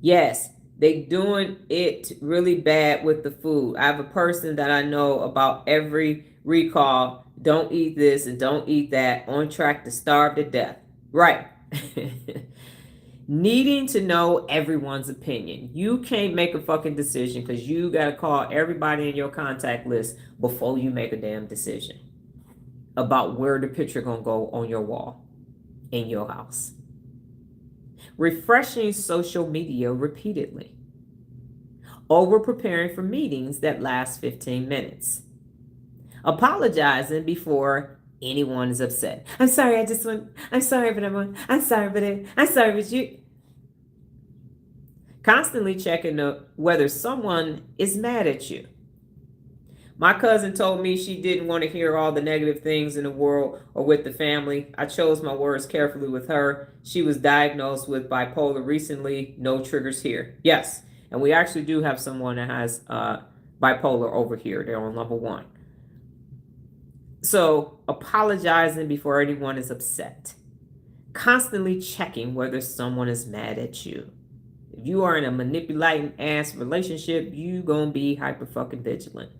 Yes, they doing it really bad with the food. I have a person that I know about every recall. Don't eat this and don't eat that. On track to starve to death. Right. Needing to know everyone's opinion. You can't make a fucking decision because you got to call everybody in your contact list before you make a damn decision about where the picture going to go on your wall in your house. refreshing social media repeatedly, over preparing for meetings that last 15 minutes, apologizing before anyone is upset. I'm sorry, I'm sorry, but you. Constantly checking whether someone is mad at you. My cousin told me she didn't want to hear all the negative things in the world or with the family. I chose my words carefully with her. She was diagnosed with bipolar recently. No triggers here. Yes, and we actually do have someone that has bipolar over here. They're on level 1. So, apologizing before anyone is upset. Constantly checking whether someone is mad at you. If you are in a manipulating ass relationship, you gonna be hyper fucking vigilant.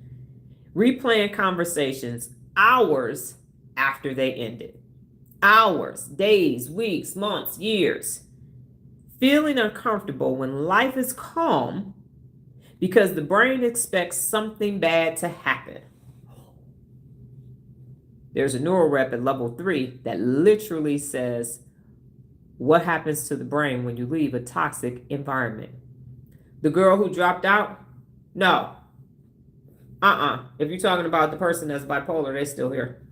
Replaying conversations hours after they ended. Hours, days, weeks, months, years. Feeling uncomfortable when life is calm because the brain expects something bad to happen. There's a Neuro Rep at level 3 that literally says, what happens to the brain when you leave a toxic environment? The girl who dropped out? No. If you're talking about the person that's bipolar, they're still here.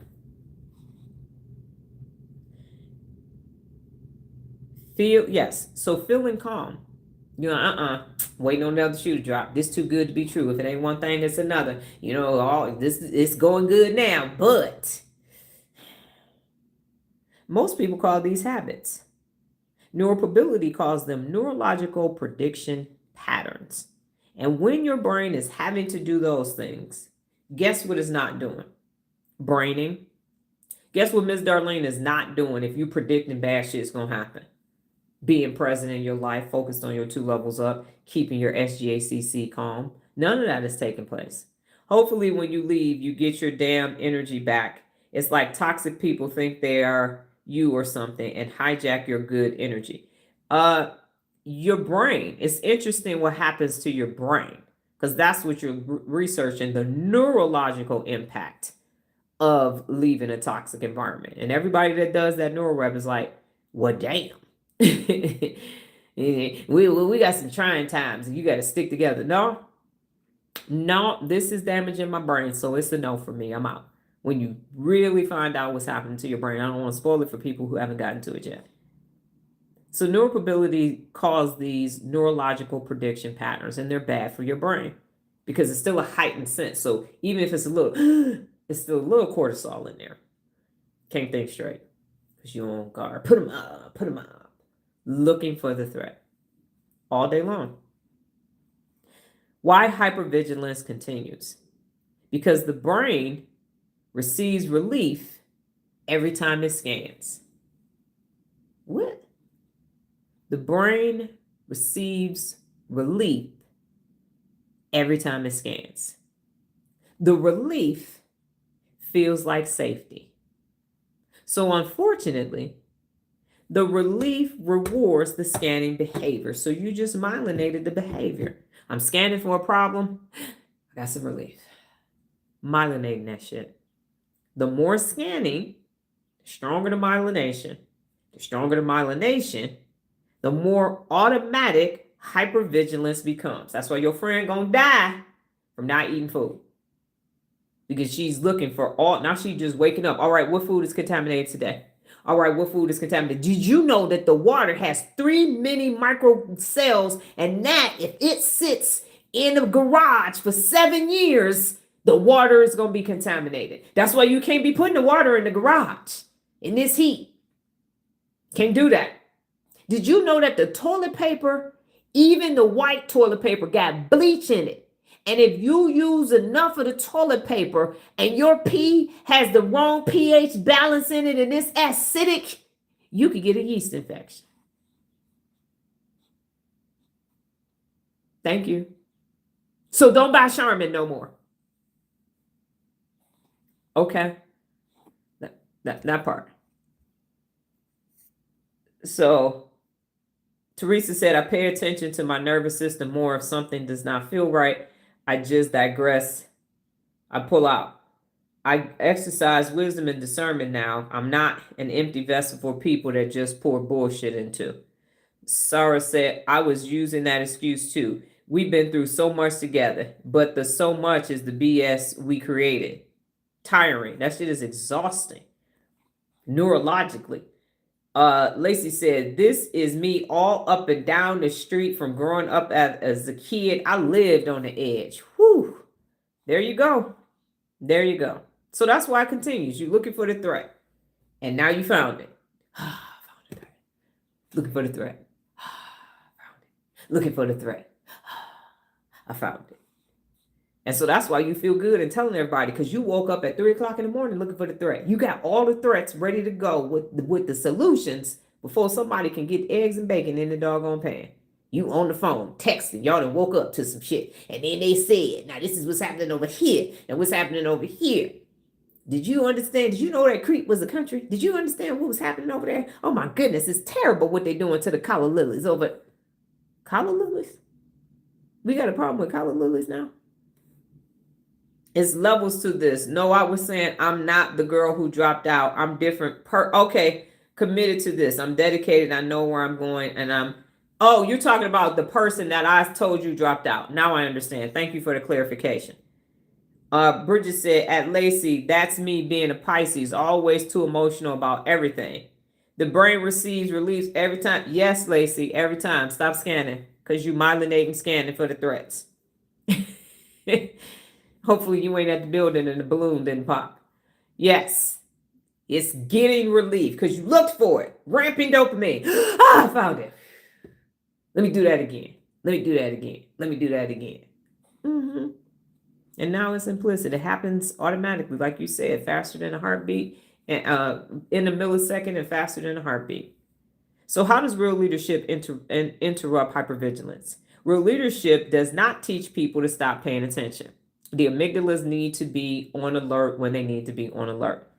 So feeling calm. You know, waiting on the other shoe to drop. This too good to be true. If it ain't one thing, it's another. You know, it's going good now, but most people call these habits. Neuroprobability calls them neurological prediction patterns. And when your brain is having to do those things, guess what it's not doing? Braining. Guess what Miss Darlene is not doing if you're predicting bad shit's going to happen? Being present in your life, focused on your 2 levels up, keeping your SGACC calm. None of that is taking place. Hopefully when you leave, you get your damn energy back. It's like toxic people think they are you or something and hijack your good energy. Your brain, it's interesting what happens to your brain because that's what you're researching, the neurological impact of leaving a toxic environment. And everybody that does that Neuro Rep is like, well, damn. we got some trying times and you got to stick together. No, this is damaging my brain, so it's a no for me. I'm out. When you really find out what's happening to your brain, I don't want to spoil it for people who haven't gotten to it yet. So neuroprobability calls these neurological prediction patterns, and they're bad for your brain because it's still a heightened sense. So even if it's it's still a little cortisol in there. Can't think straight because you're on guard. Put them up. Looking for the threat all day long. Why hypervigilance continues? Because the brain receives relief every time it scans. What? The brain receives relief every time it scans. The relief feels like safety. So unfortunately, the relief rewards the scanning behavior. So you just myelinated the behavior. I'm scanning for a problem. I got some relief. Myelinating that shit. The more scanning, the stronger the myelination. The stronger the myelination, the more automatic hypervigilance becomes. That's why your friend gonna die from not eating food. Because she's looking for now she's just waking up. All right, what food is contaminated today? All right, what food is contaminated? Did you know that the water has 3 mini micro cells, and that if it sits in a garage for 7 years, the water is going to be contaminated. That's why you can't be putting the water in the garage in this heat. Can't do that. Did you know that the toilet paper, even the white toilet paper, got bleach in it? And if you use enough of the toilet paper and your pee has the wrong pH balance in it and it's acidic, you could get a yeast infection. Thank you. So don't buy Charmin no more. Okay. That part. So Teresa said, I pay attention to my nervous system more. If something does not feel right, I just digress. I pull out. I exercise wisdom and discernment now. I'm not an empty vessel for people that just pour bullshit into. Sarah said, I was using that excuse too. We've been through so much together, but the so much is the BS we created. Tiring. That shit is exhausting. Neurologically. Lacey said, this is me all up and down the street from growing up as a kid. I lived on the edge. Whew. There you go. There you go. So that's why it continues. You're looking for the threat. And now you found it. Found the threat. Looking for the threat. Found it. Looking for the threat. I found it. And so that's why you feel good and telling everybody, because you woke up at 3 o'clock in the morning looking for the threat. You got all the threats ready to go with the solutions before somebody can get eggs and bacon in the doggone pan. You on the phone texting, y'all done woke up to some shit. And then they said, now this is what's happening over here and what's happening over here. Did you understand? Did you know that Crete was a country? Did you understand what was happening over there? Oh my goodness, it's terrible what they're doing to the calla lilies over. Calla lilies? We got a problem with calla lilies now? It's levels to this. No, I was saying I'm not the girl who dropped out. I'm different. Okay, committed to this. I'm dedicated. I know where I'm going. And oh, you're talking about the person that I told you dropped out. Now I understand. Thank you for the clarification. Bridget said, at Lacey, that's me being a Pisces, always too emotional about everything. The brain receives relief every time. Yes, Lacey, every time. Stop scanning because you myelinating scanning for the threats. Hopefully you ain't at the building and the balloon didn't pop. Yes, it's getting relief because you looked for it. Ramping dopamine. I found it. Let me do that again. Let me do that again. Let me do that again. Mm-hmm. And now it's implicit. It happens automatically, like you said, faster than a heartbeat, and in a millisecond and faster than a heartbeat. So how does real leadership interrupt hypervigilance? Real leadership does not teach people to stop paying attention. The amygdalas need to be on alert when they need to be on alert.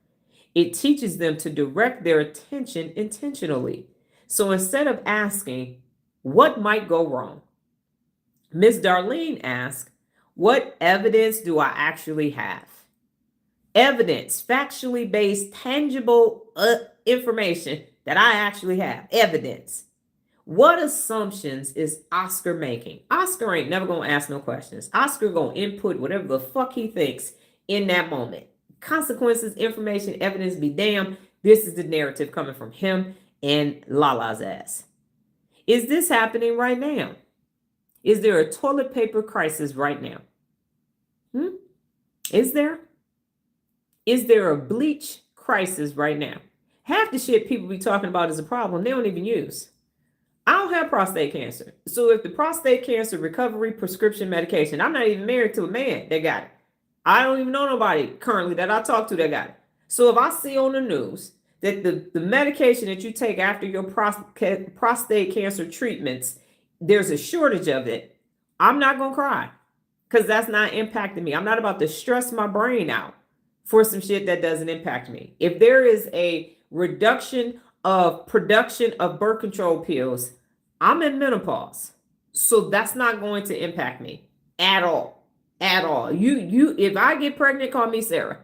It teaches them to direct their attention intentionally. So instead of asking, what might go wrong? Miss Darlene asked, what evidence do I actually have? Evidence, factually based, tangible information that I actually have. Evidence. What assumptions is Oscar making? Oscar ain't never going to ask no questions. Oscar going to input whatever the fuck he thinks in that moment. Consequences, information, evidence be damned. This is the narrative coming from him and Lala's ass. Is this happening right now? Is there a toilet paper crisis right now? Is there? Is there a bleach crisis right now? Half the shit people be talking about is a problem they don't even use. I don't have prostate cancer. So if the prostate cancer recovery prescription medication, I'm not even married to a man that got it. I don't even know nobody currently that I talk to that got it. So if I see on the news that the medication that you take after your prostate cancer treatments, there's a shortage of it, I'm not going to cry because that's not impacting me. I'm not about to stress my brain out for some shit that doesn't impact me. If there is a reduction of production of birth control pills, I'm in menopause. So that's not going to impact me at all. At all. If I get pregnant, call me Sarah.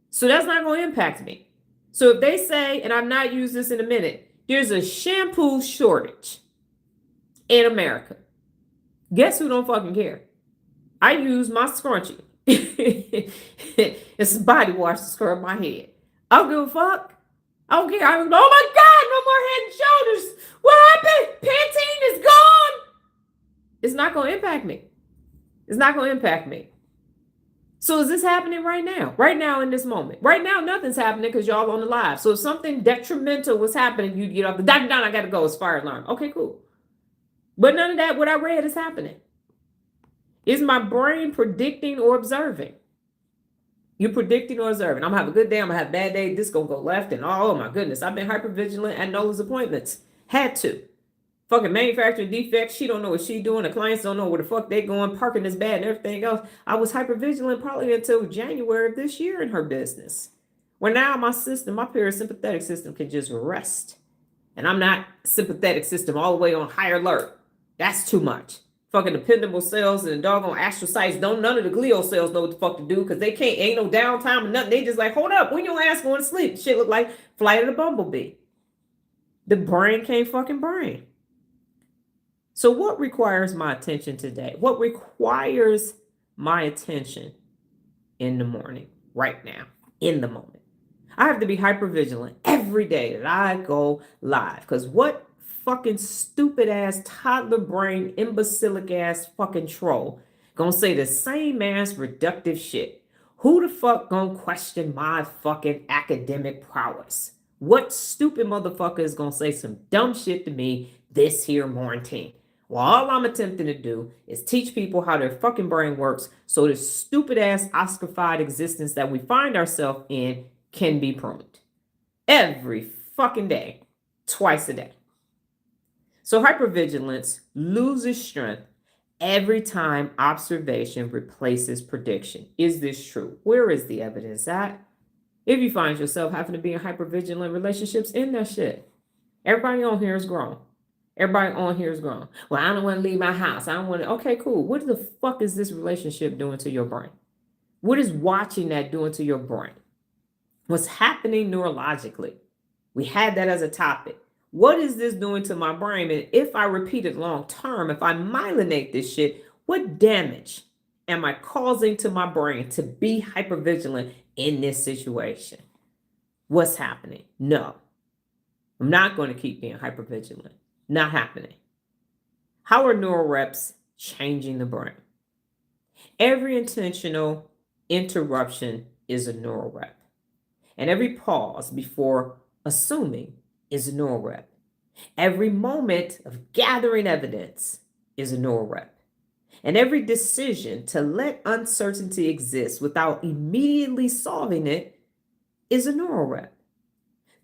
So that's not going to impact me. So if they say, and I'm not using this in a minute, there's a shampoo shortage in America. Guess who don't fucking care? I use my scrunchie. It's body wash to scrub my head. I don't give a fuck. I don't care. Oh my God, no more Head and Shoulders. What happened? Pantene is gone. It's not going to impact me. It's not going to impact me. So is this happening right now? Right now in this moment? Right now, nothing's happening because y'all on the live. So if something detrimental was happening, you'd get off the down, I got to go. It's fire alarm. Okay, cool. But none of that, what I read, is happening. Is my brain predicting or observing? You're predicting or observing. I'm going to have a good day. I'm going to have a bad day. This going to go left. And oh my goodness, I've been hypervigilant at Nola's appointments. Had to. Fucking manufacturing defects. She don't know what she doing. The clients don't know where the fuck they going. Parking is bad and everything else. I was hypervigilant probably until January of this year in her business. Where now my system, my parasympathetic system can just rest. And I'm not sympathetic system all the way on high alert. That's too much. Fucking Ependymal cells and doggone astrocytes, none of the glial cells know what the fuck to do because they can't, ain't no downtime or nothing. They just like, hold up, when your ass going to sleep? Shit look like Flight of the Bumblebee. The brain can't fucking brain. So what requires my attention today? What requires my attention in the morning, right now, in the moment? I have to be hyper vigilant every day that I go live. Because what fucking stupid ass toddler brain, imbecilic ass fucking troll gonna say the same ass reductive shit? Who the fuck gonna question my fucking academic prowess? What stupid motherfucker is gonna say some dumb shit to me this here morning? Well, all I'm attempting to do is teach people how their fucking brain works so this stupid ass Oscarified existence that we find ourselves in can be pruned. Every fucking day, twice a day. So hypervigilance loses strength every time observation replaces prediction. Is this true? Where is the evidence at? If you find yourself having to be in hypervigilant relationships, in that shit. Everybody on here is grown. Everybody on here is grown. Well, I don't want to leave my house. I don't want to. Okay, cool. What the fuck is this relationship doing to your brain? What is watching that doing to your brain? What's happening neurologically? We had that as a topic. What is this doing to my brain? And if I repeat it long term, if I myelinate this shit, what damage am I causing to my brain to be hypervigilant in this situation? What's happening? No, I'm not going to keep being hypervigilant. Not happening. How are neural reps changing the brain? Every intentional interruption is a neural rep. And every pause before assuming is a neural rep. Every moment of gathering evidence is a neural rep. And every decision to let uncertainty exist without immediately solving it is a neural rep.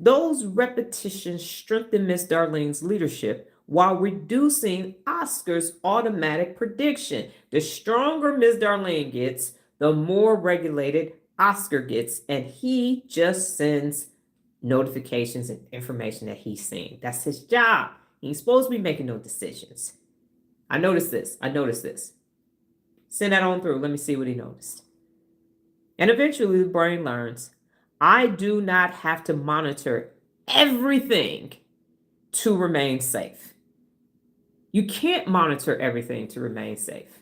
Those repetitions strengthen Miss Darlene's leadership while reducing Oscar's automatic prediction. The stronger Miss Darlene gets, the more regulated Oscar gets, and he just sends notifications and information that he's seeing. That's his job. He's supposed to be making no decisions. I noticed this. Send that on through. Let me see what he noticed. And eventually the brain learns, I do not have to monitor everything to remain safe. You can't monitor everything to remain safe.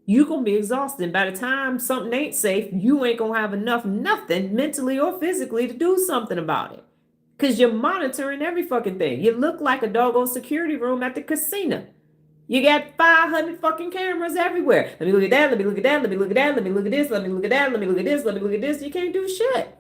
You're going to be exhausted. By the time something ain't safe, you ain't going to have enough nothing mentally or physically to do something about it. Because you're monitoring every fucking thing. You look like a doggone security room at the casino. You got 500 fucking cameras everywhere. Let me look at that. Let me look at that. Let me look at that. Let me look at this. Let me look at that. Let me look at this. Let me look at this. You can't do shit.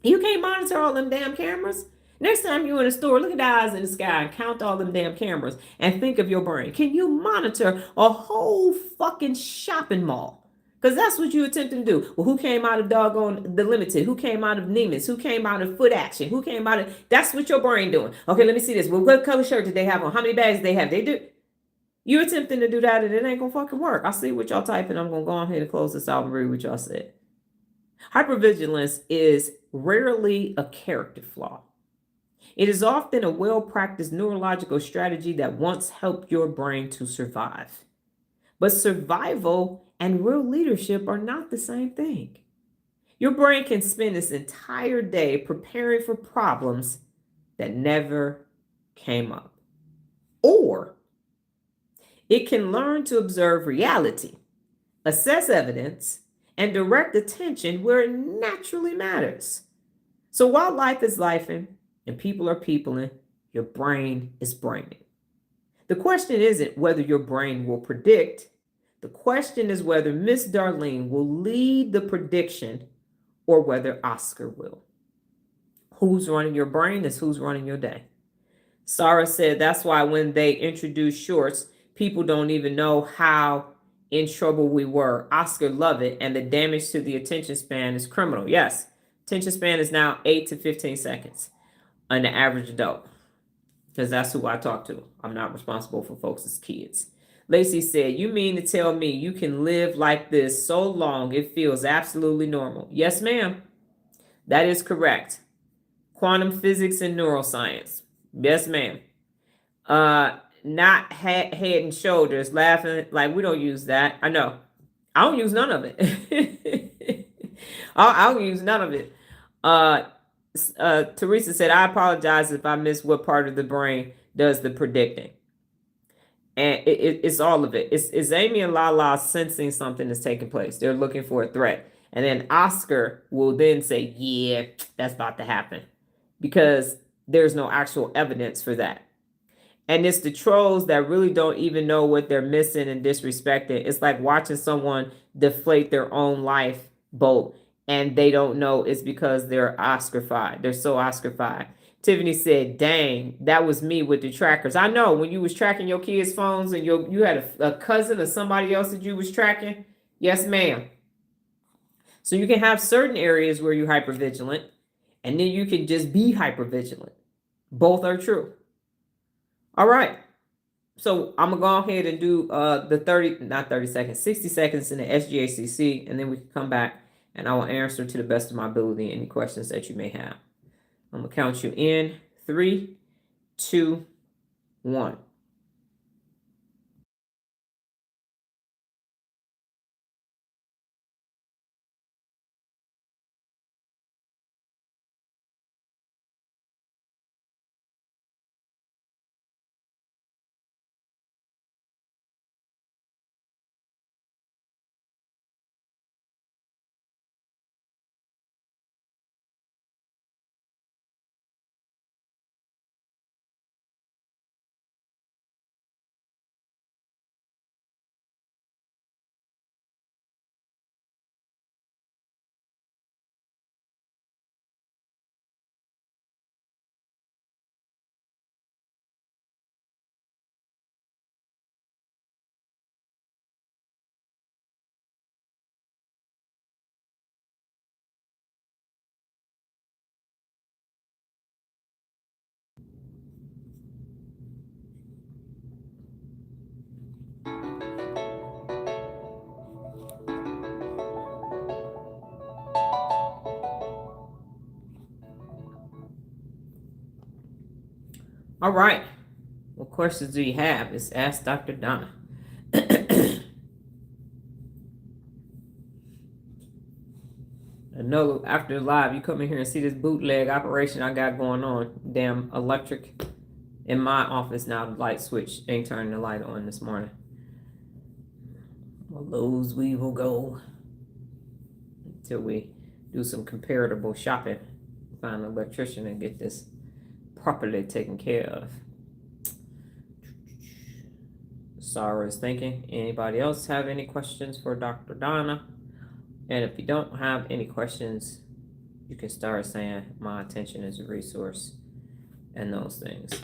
You can't monitor all them damn cameras. Next time you're in a store, look at the eyes in the sky and count all them damn cameras and think of your brain. Can you monitor a whole fucking shopping mall? Because that's what you're attempting to do. Well, who came out of doggone The Limited? Who came out of Neiman's? Who came out of Foot Action? Who came out of... That's what your brain doing. Okay, let me see this. Well, what color shirt did they have on? How many bags did they have? They do... You're attempting to do that and it ain't gonna fucking work. I see what y'all typing. I'm gonna go on here to close this out and read what y'all said. Hypervigilance is rarely a character flaw. It is often a well-practiced neurological strategy that once helped your brain to survive. But survival and real leadership are not the same thing. Your brain can spend its entire day preparing for problems that never came up. Or it can learn to observe reality, assess evidence, and direct attention where it naturally matters. So while life is lifing and people are peopling, your brain is braining. The question isn't whether your brain will predict. The question is whether Miss Darlene will lead the prediction or whether Oscar will. Who's running your brain is who's running your day. Sarah said that's why when they introduce shorts, people don't even know how in trouble we were. Oscar loved it, and the damage to the attention span is criminal. Yes, attention span is now 8 to 15 seconds on the average adult, because that's who I talk to. I'm not responsible for folks' kids. Lacey said, you mean to tell me you can live like this so long it feels absolutely normal? Yes, ma'am. That is correct. Quantum physics and neuroscience. Yes, ma'am. Not head and shoulders, laughing like we don't use that. I know. I don't use none of it. I don't use none of it. Teresa said, I apologize if I missed what part of the brain does the predicting. And it's all of it. It's Amy and Lala sensing something is taking place. They're looking for a threat. And then Oscar will then say, yeah, that's about to happen. Because there's no actual evidence for that. And it's the trolls that really don't even know what they're missing and disrespecting. It's like watching someone deflate their own life boat and they don't know it's because they're Oscar-fied. They're so Oscar-fied. Tiffany said, dang, that was me with the trackers. I know when you was tracking your kids' phones and you had a cousin or somebody else that you was tracking. Yes, ma'am. So you can have certain areas where you're hypervigilant and then you can just be hypervigilant. Both are true. All right. So I'm gonna go ahead and do the 60 seconds in the SGACC, and then we can come back and I will answer to the best of my ability any questions that you may have. I'm gonna count you in 3, 2, 1. All right. What questions do you have? It's Ask Dr. Donna. I know after live, you come in here and see this bootleg operation I got going on. Damn electric in my office now. The light switch ain't turning the light on this morning. Well, those we will go until we do some comparable shopping. Find an electrician and get this properly taken care of. Sarah is thinking. Anybody else have any questions for Dr. Donna? And if you don't have any questions, you can start saying my attention is a resource and those things.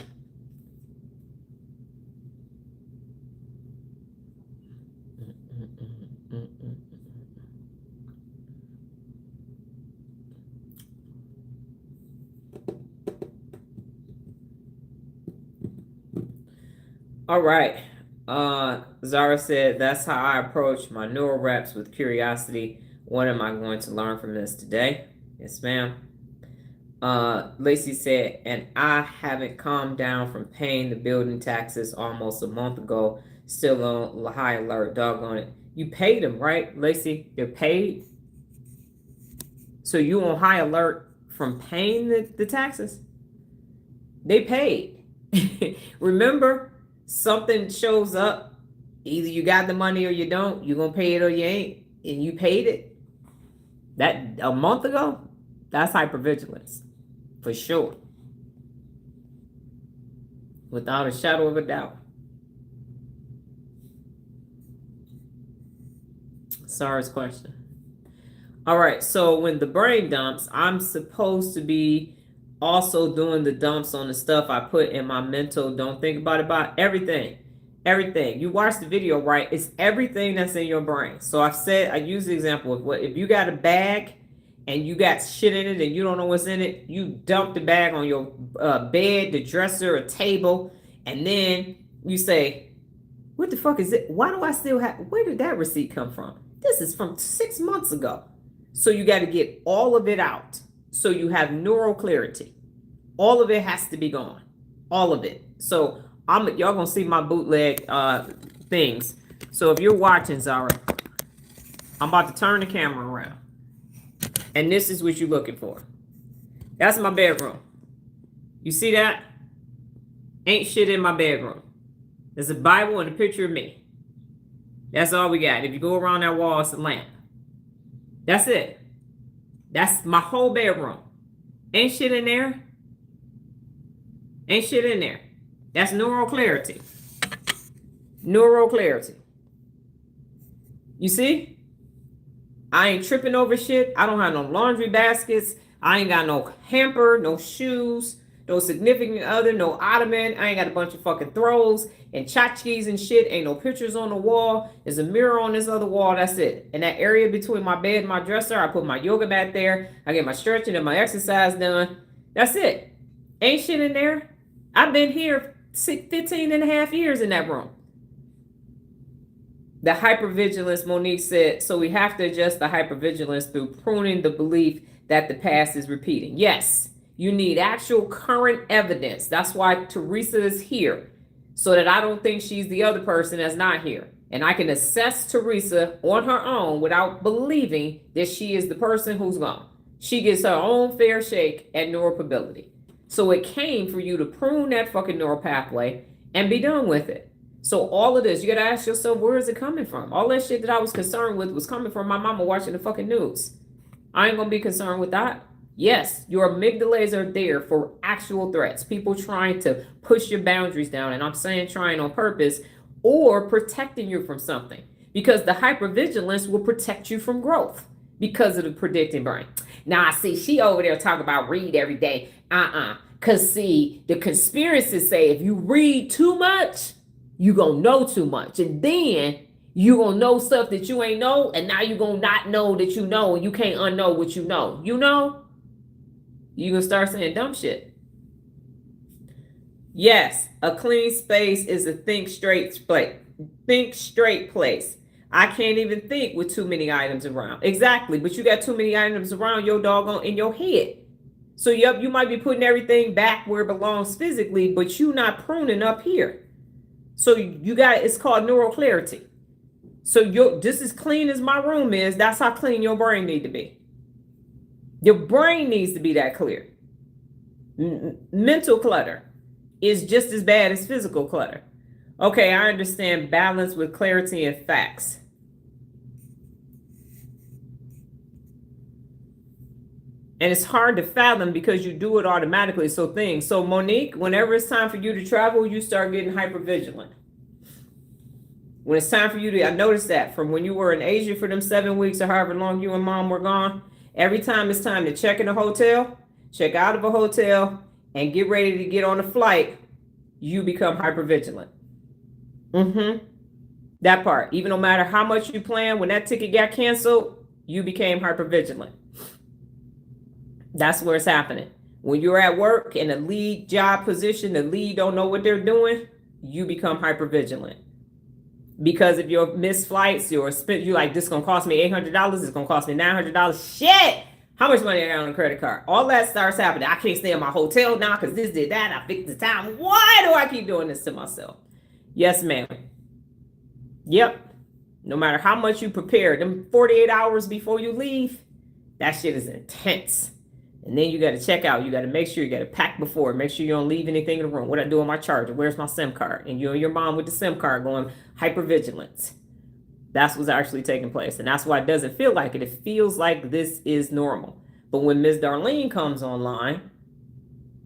All right. Zara said, that's how I approach my neuro reps, with curiosity. What am I going to learn from this today? Yes, ma'am. Lacey said, and I haven't calmed down from paying the building taxes almost a month ago. Still on high alert, doggone it. You paid them, right, Lacey? They're paid. So you on high alert from paying the taxes? They paid. Remember, something shows up. Either you got the money or you don't. You're going to pay it or you ain't. And you paid it. That a month ago? That's hypervigilance. For sure. Without a shadow of a doubt. Sarah's question. All right, so when the brain dumps, I'm supposed to be also doing the dumps on the stuff I put in my mental. Don't think about everything. Everything. You watch the video, right? It's everything that's in your brain. So I use the example of what if you got a bag and you got shit in it and you don't know what's in it, you dump the bag on your bed, the dresser, a table, and then you say, what the fuck is it? Why do I still have, where did that receipt come from? This is from 6 months ago. So you got to get all of it out. So you have neural clarity. All of it has to be gone. All of it. So y'all gonna see my bootleg things. So if you're watching, Zara, I'm about to turn the camera around. And this is what you're looking for. That's my bedroom. You see that? Ain't shit in my bedroom. There's a Bible and a picture of me. That's all we got. If you go around that wall, it's a lamp. That's it. That's my whole bedroom. Ain't shit in there. Ain't shit in there. That's neural clarity. Neural clarity. You see? I ain't tripping over shit. I don't have no laundry baskets. I ain't got no hamper, no shoes, no significant other, no ottoman. I ain't got a bunch of fucking throws and tchotchkes and shit. Ain't no pictures on the wall. There's a mirror on this other wall. That's it. In that area between my bed and my dresser, I put my yoga mat there. I get my stretching and my exercise done. That's it. Ain't shit in there. I've been here 15 and a half years in that room. The hypervigilance, Monique said, so we have to adjust the hypervigilance through pruning the belief that the past is repeating. Yes, you need actual current evidence. That's why Teresa is here, so that I don't think she's the other person that's not here. And I can assess Teresa on her own without believing that she is the person who's gone. She gets her own fair shake at neuropability. So it came for you to prune that fucking neural pathway and be done with it. So all of this, you got to ask yourself, where is it coming from? All that shit that I was concerned with was coming from my mama watching the fucking news. I ain't going to be concerned with that. Yes, your amygdalas are there for actual threats. People trying to push your boundaries down. And I'm saying trying on purpose or protecting you from something. Because the hypervigilance will protect you from growth because of the predicting brain. Now, I see she over there talking about read every day. Because see, the conspiracists say if you read too much, you gonna know too much, and then you gonna know stuff that you ain't know, and now you gonna not know that you know, and you can't unknow what you know. You know, you gonna start saying dumb shit. Yes, a clean space is a think straight place. Think straight place. I can't even think with too many items around. Exactly, but you got too many items around your doggone in your head. So yep, you might be putting everything back where it belongs physically, but you not pruning up here. So you got, it's called neural clarity. So just as clean as my room is, that's how clean your brain need to be. Your brain needs to be that clear. Mental clutter is just as bad as physical clutter. Okay, I understand balance with clarity and facts. And it's hard to fathom because you do it automatically. So Monique, whenever it's time for you to travel, you start getting hypervigilant. When it's time for you to, I noticed that from when you were in Asia for them 7 weeks or however long you and mom were gone, every time it's time to check in a hotel, check out of a hotel, and get ready to get on a flight, you become hypervigilant. That part. Even no matter how much you plan, when that ticket got canceled, you became hypervigilant. That's where it's happening. When you're at work in a lead job position, the lead don't know what they're doing, you become hypervigilant. Because if your missed flights, you're like, this is going to cost me $800, it's going to cost me $900. Shit! How much money I got on a credit card? All that starts happening. I can't stay in my hotel now because this did that. I fixed the time. Why do I keep doing this to myself? Yes, ma'am. Yep. No matter how much you prepare, them 48 hours before you leave, that shit is intense. And then you got to check out. You got to make sure you got to pack before. Make sure you don't leave anything in the room. What I do on my charger? Where's my SIM card? And you and your mom with the SIM card going hypervigilance. That's what's actually taking place. And that's why it doesn't feel like it. It feels like this is normal. But when Ms. Darlene comes online,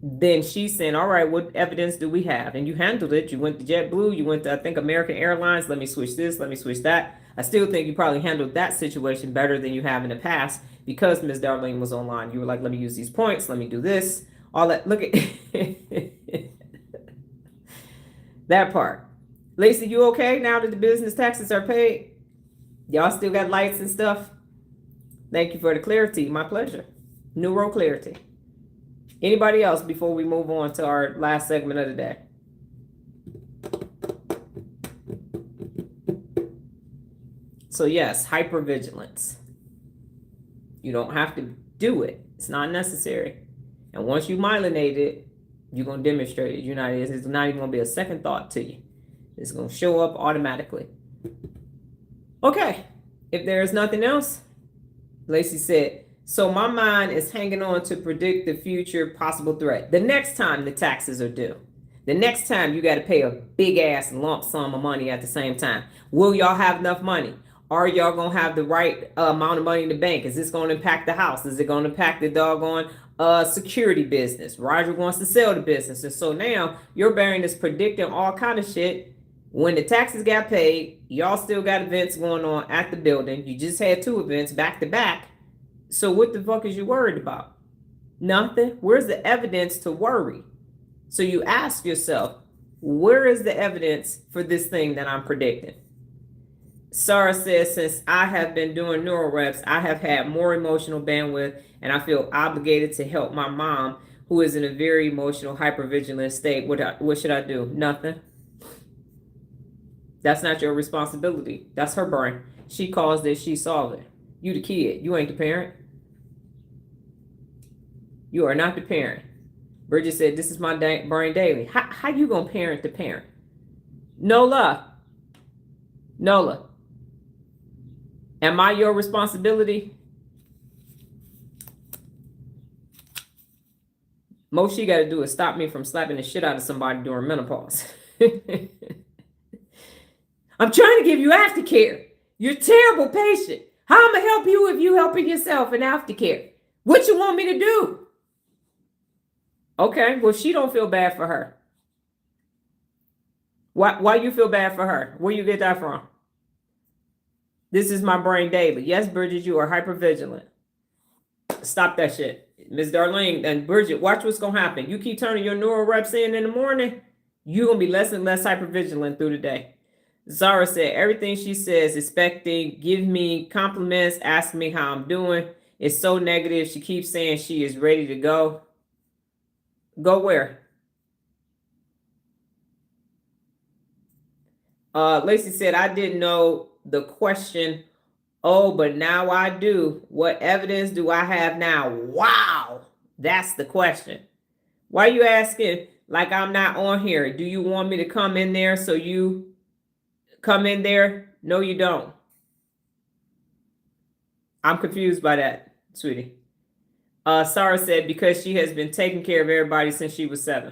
then she's saying, all right, what evidence do we have? And you handled it. You went to JetBlue. You went to, I think, American Airlines. Let me switch this. Let me switch that. I still think you probably handled that situation better than you have in the past because Ms. Darlene was online. You were like, let me use these points. Let me do this. All that. Look at that part. Lacey, you okay now that the business taxes are paid? Y'all still got lights and stuff? Thank you for the clarity. My pleasure. Neuro clarity. Anybody else before we move on to our last segment of the day? So yes, hypervigilance. You don't have to do it. It's not necessary. And once you myelinate it, you're going to demonstrate it. It's not even going to be a second thought to you. It's going to show up automatically. Okay. If there is nothing else, Lacey said, so my mind is hanging on to predict the future possible threat. The next time the taxes are due. The next time you got to pay a big ass lump sum of money at the same time. Will y'all have enough money? Are y'all going to have the right amount of money in the bank? Is this going to impact the house? Is it going to impact the doggone security business? Roger wants to sell the business. And so now your brain is predicting all kind of shit. When the taxes got paid, y'all still got events going on at the building. You just had 2 events back to back. So what the fuck is you worried about? Nothing. Where's the evidence to worry? So you ask yourself, where is the evidence for this thing that I'm predicting? Sarah says, since I have been doing neuro reps, I have had more emotional bandwidth and I feel obligated to help my mom, who is in a very emotional, hypervigilant state. What should I do? Nothing. That's not your responsibility. That's her brain. She caused it. She solved it. You the kid. You ain't the parent. You are not the parent. Bridget said, this is my brain daily. How you going to parent the parent? Nola. Am I your responsibility? Most you got to do is stop me from slapping the shit out of somebody during menopause. I'm trying to give you aftercare. You're a terrible patient. How am I going to help you if you helping yourself in aftercare? What you want me to do? Okay, well, she don't feel bad for her. Why you feel bad for her? Where you get that from? This is my brain daily. Yes, Bridget, you are hypervigilant. Stop that shit. Miss Darlene and Bridget, watch what's going to happen. You keep turning your neuro reps in the morning, you're going to be less and less hypervigilant through the day. Zara said, everything she says, expecting, give me compliments, ask me how I'm doing. It's so negative. She keeps saying she is ready to go. Go where? Lacey said, I didn't know the question. Oh, but now I do. What evidence do I have now? Wow. That's the question. Why are you asking like I'm not on here? Do you want me to come in there so you come in there? No, you don't. I'm confused by that, sweetie. Sarah said, because she has been taking care of everybody since she was 7.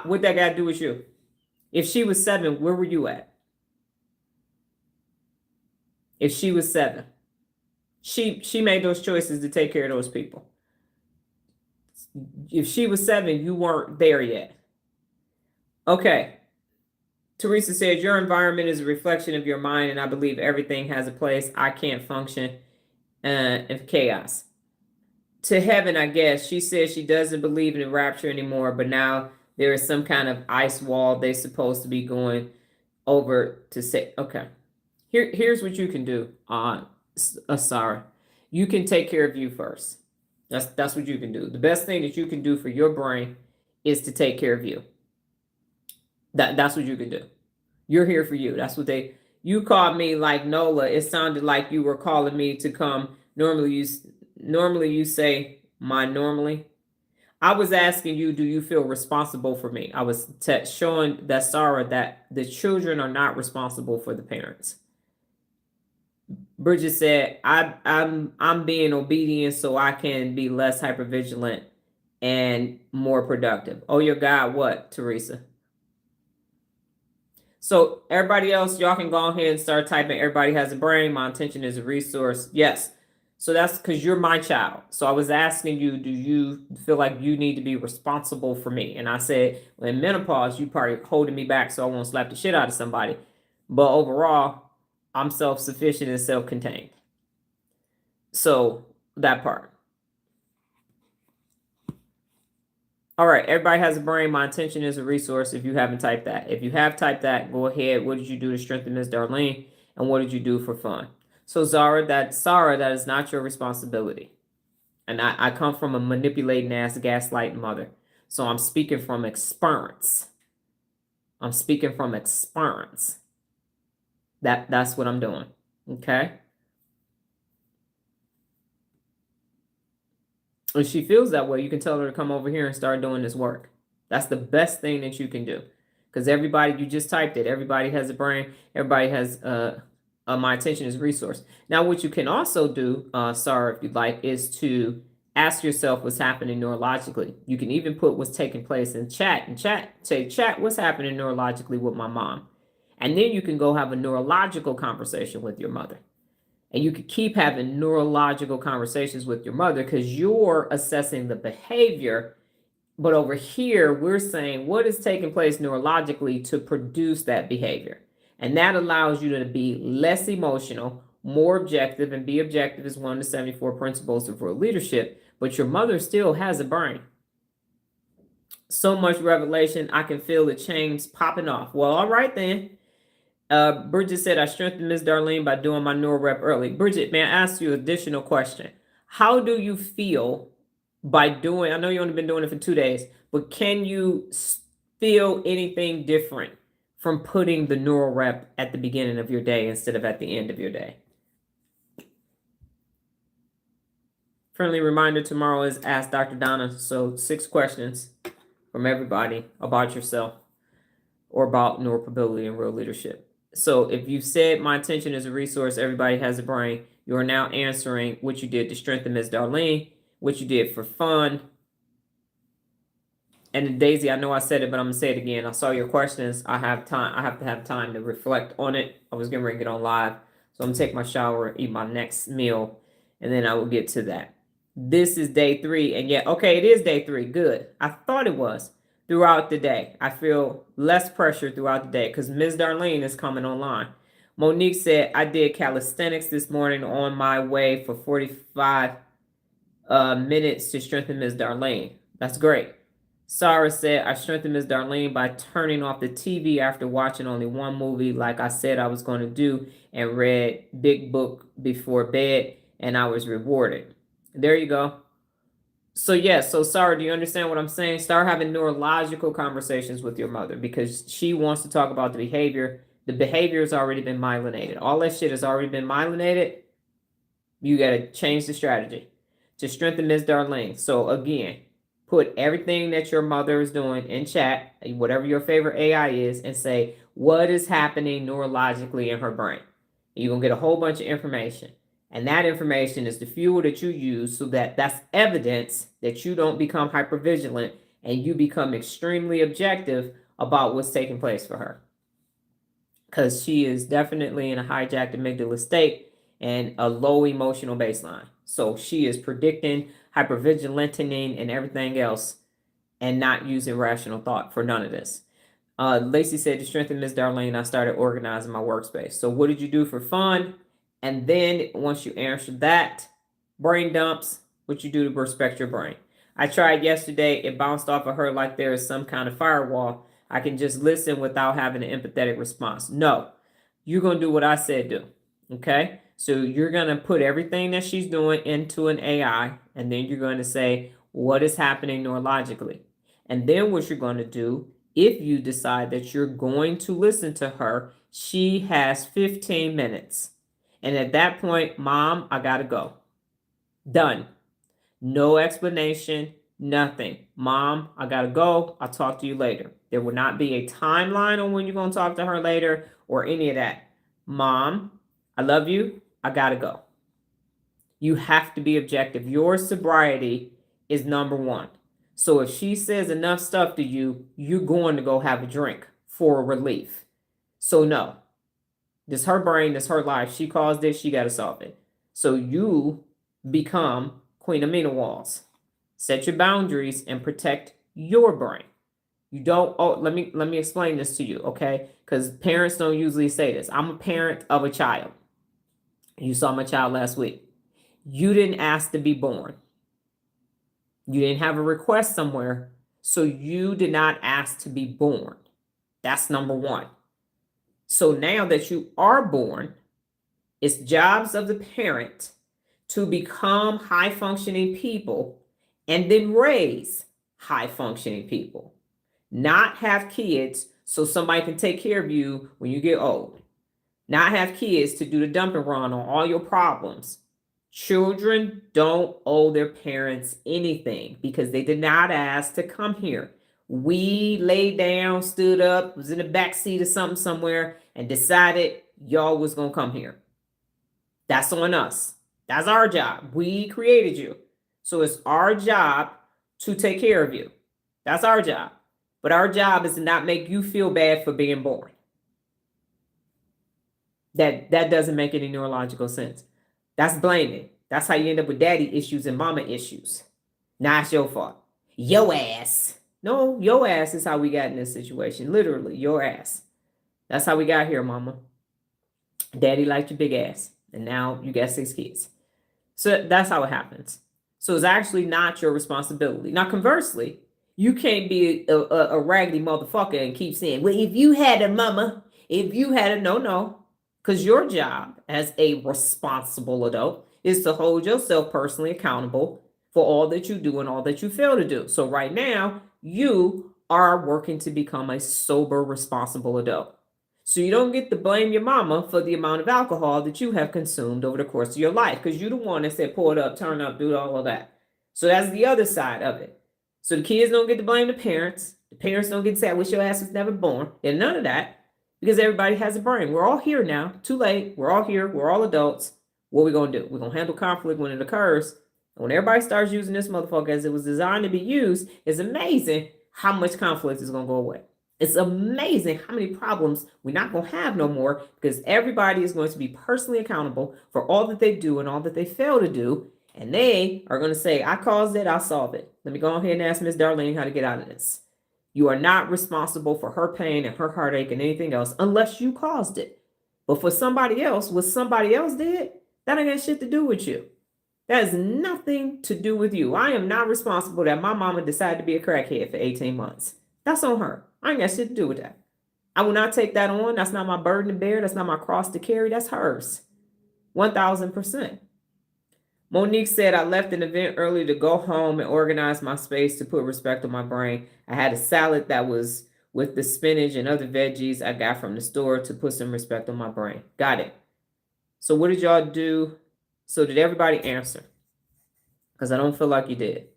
What that got to do with you? If she was 7, where were you at? If she was 7, she made those choices to take care of those people. If she was 7, you weren't there yet. Okay. Teresa says, your environment is a reflection of your mind, and I believe everything has a place. I can't function in chaos. To heaven, I guess. She says she doesn't believe in the rapture anymore, but now there is some kind of ice wall they're supposed to be going over to say, okay, here's what you can do, Sarah. You can take care of you first. That's what you can do. The best thing that you can do for your brain is to take care of you. That's what you can do. You're here for you. That's what you called me like Nola. It sounded like you were calling me to come. Normally you say my normally. I was asking you, do you feel responsible for me? I was showing that Sarah that the children are not responsible for the parents. Bridget said, I'm being obedient so I can be less hypervigilant and more productive. Oh, your God, what, Teresa? So everybody else, y'all can go ahead and start typing. Everybody has a brain. My intention is a resource. Yes. So that's because you're my child. So I was asking you, do you feel like you need to be responsible for me? And I said, well, in menopause, you probably holding me back so I won't slap the shit out of somebody. But overall, I'm self-sufficient and self-contained. So that part. All right, everybody has a brain. My intention is a resource. If you haven't typed that. If you have typed that, go ahead. What did you do to strengthen Miss Darlene? And what did you do for fun? So Sarah, that is not your responsibility. And I come from a manipulating ass gaslighting mother. So I'm speaking from experience. That's what I'm doing. Okay. If she feels that way, you can tell her to come over here and start doing this work. That's the best thing that you can do. Because everybody, you just typed it. Everybody has a brain. Everybody has my attention is resource. Now, what you can also do, Sarah, if you'd like, is to Ask yourself what's happening neurologically. You can even put what's taking place in chat. Say, chat, what's happening neurologically with my mom? And then you can go have a neurological conversation with your mother. And you could keep having neurological conversations with your mother because you're assessing the behavior. But over here, we're saying what is taking place neurologically to produce that behavior. And that allows you to be less emotional, more objective, and be objective is one of the 74 principles of real leadership. But your mother still has a brain. So much revelation, I can feel the chains popping off. Well, all right then. Bridget said, I strengthened Miss Darlene by doing my Neuro Rep early. Bridget, may I ask you an additional question? How do you feel by doing, I know you've only been doing it for 2 days, but can you feel anything different from putting the Neuro Rep at the beginning of your day instead of at the end of your day? Friendly reminder, tomorrow is Ask Dr. Donna. So 6 questions from everybody about yourself or about neuroprobability and real leadership. So if you said my attention is a resource, everybody has a brain, you are now answering what you did to strengthen Ms. Darlene, what you did for fun. And Daisy, I know I said it, but I'm gonna say it again. I saw your questions. I have time. I have to have time to reflect on it. I was getting ready to get on live. So I'm gonna take my shower, eat my next meal, and then I will get to that. This is day 3. And yet, okay, it is day 3. Good. I thought it was. Throughout the day, I feel less pressure throughout the day because Ms. Darlene is coming online. Monique said, I did calisthenics this morning on my way for 45 minutes to strengthen Ms. Darlene. That's great. Sarah said, I strengthened Ms. Darlene by turning off the TV after watching only one movie like I said I was going to do and read big book before bed, and I was rewarded. There you go. So yes, so Sarah, do you understand what I'm saying? Start having neurological conversations with your mother because she wants to talk about the behavior. The behavior has already been myelinated. All that shit has already been myelinated. You got to change the strategy to strengthen Ms. Darlene. So again, put everything that your mother is doing in chat, whatever your favorite AI is, and say, what is happening neurologically in her brain? You're going to get a whole bunch of information. And that information is the fuel that you use so that that's evidence that you don't become hypervigilant and you become extremely objective about what's taking place for her. Because she is definitely in a hijacked amygdala state and a low emotional baseline. So she is predicting hypervigilanting and everything else and not using rational thought for none of this. Lacey said, to strengthen Ms. Darlene, I started organizing my workspace. So what did you do for fun? And then once you answer that, brain dumps, what you do to respect your brain. I tried yesterday. It bounced off of her like there is some kind of firewall. I can just listen without having an empathetic response. No, you're going to do what I said do. Okay? So you're going to put everything that she's doing into an AI, and then you're going to say, what is happening neurologically? And then what you're going to do, if you decide that you're going to listen to her, she has 15 minutes. And at that point, Mom, I got to go. Done. No explanation, nothing. Mom, I got to go. I'll talk to you later. There will not be a timeline on when you're going to talk to her later or any of that. Mom, I love you. I got to go. You have to be objective. Your sobriety is number 1. So if she says enough stuff to you, you're going to go have a drink for relief. So no. This her brain, this her life. She caused this, she got to solve it. So you become Queen Amina Walls. Set your boundaries and protect your brain. You don't, let me explain this to you, okay? Because parents don't usually say this. I'm a parent of a child. You saw my child last week. You didn't ask to be born. You didn't have a request somewhere, so you did not ask to be born. That's number 1. So now that you are born, it's jobs of the parent to become high-functioning people and then raise high-functioning people. Not have kids so somebody can take care of you when you get old. Not have kids to do the dumping run on all your problems. Children don't owe their parents anything because they did not ask to come here. We laid down, stood up, was in the back seat of something somewhere, and decided y'all was going to come here. That's on us. That's our job. We created you. So it's our job to take care of you. That's our job. But our job is to not make you feel bad for being born. That doesn't make any neurological sense. That's blaming. That's how you end up with daddy issues and mama issues. Nah, it's your fault. Your ass. No, your ass is how we got in this situation. Literally, your ass. That's how we got here, mama. Daddy liked your big ass. And now you got 6 kids. So that's how it happens. So it's actually not your responsibility. Now, conversely, you can't be a raggedy motherfucker and keep saying, well, if you had a mama, if you had a no. Because your job as a responsible adult is to hold yourself personally accountable for all that you do and all that you fail to do. So right now, you are working to become a sober, responsible adult. So you don't get to blame your mama for the amount of alcohol that you have consumed over the course of your life, because you're the one that said, pull it up, turn up, do all of that. So that's the other side of it. So the kids don't get to blame the parents. The parents don't get to say, I wish your ass was never born. And none of that. Because everybody has a brain. We're all here now. Too late. We're all here. We're all adults. What are we going to do? We're going to handle conflict when it occurs. And when everybody starts using this motherfucker as it was designed to be used, it's amazing how much conflict is going to go away. It's amazing how many problems we're not going to have no more, because everybody is going to be personally accountable for all that they do and all that they fail to do. And they are going to say, I caused it, I'll solve it. Let me go ahead and ask Miss Darlene how to get out of this. You are not responsible for her pain and her heartache and anything else unless you caused it. But for somebody else, what somebody else did, that ain't got shit to do with you. That has nothing to do with you. I am not responsible that my mama decided to be a crackhead for 18 months. That's on her. I ain't got shit to do with that. I will not take that on. That's not my burden to bear. That's not my cross to carry. That's hers. 1000%. Monique said, I left an event early to go home and organize my space to put respect on my brain. I had a salad that was with the spinach and other veggies I got from the store to put some respect on my brain. Got it. So what did y'all do? So did everybody answer? Because I don't feel like you did.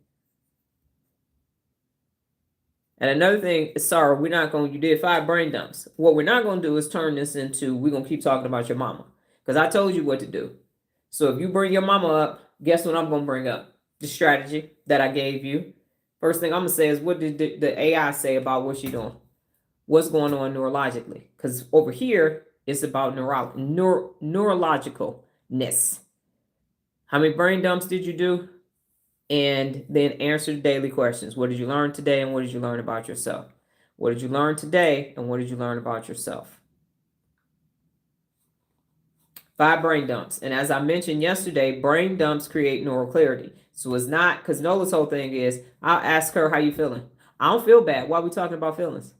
And another thing, sorry, you did 5 brain dumps. What we're not going to do is turn this into, we're going to keep talking about your mama. Because I told you what to do. So if you bring your mama up, guess what I'm going to bring up? The strategy that I gave you. First thing I'm going to say is, what did the AI say about what she's doing? What's going on neurologically? Because over here, it's about neurologicalness. How many brain dumps did you do? And then answer the daily questions. What did you learn today, and what did you learn about yourself? What did you learn today, and what did you learn about yourself? 5 brain dumps. And as I mentioned yesterday, brain dumps create neural clarity. So it's not, because Nola's whole thing is, I'll ask her, how you feeling? I don't feel bad. Why are we talking about feelings?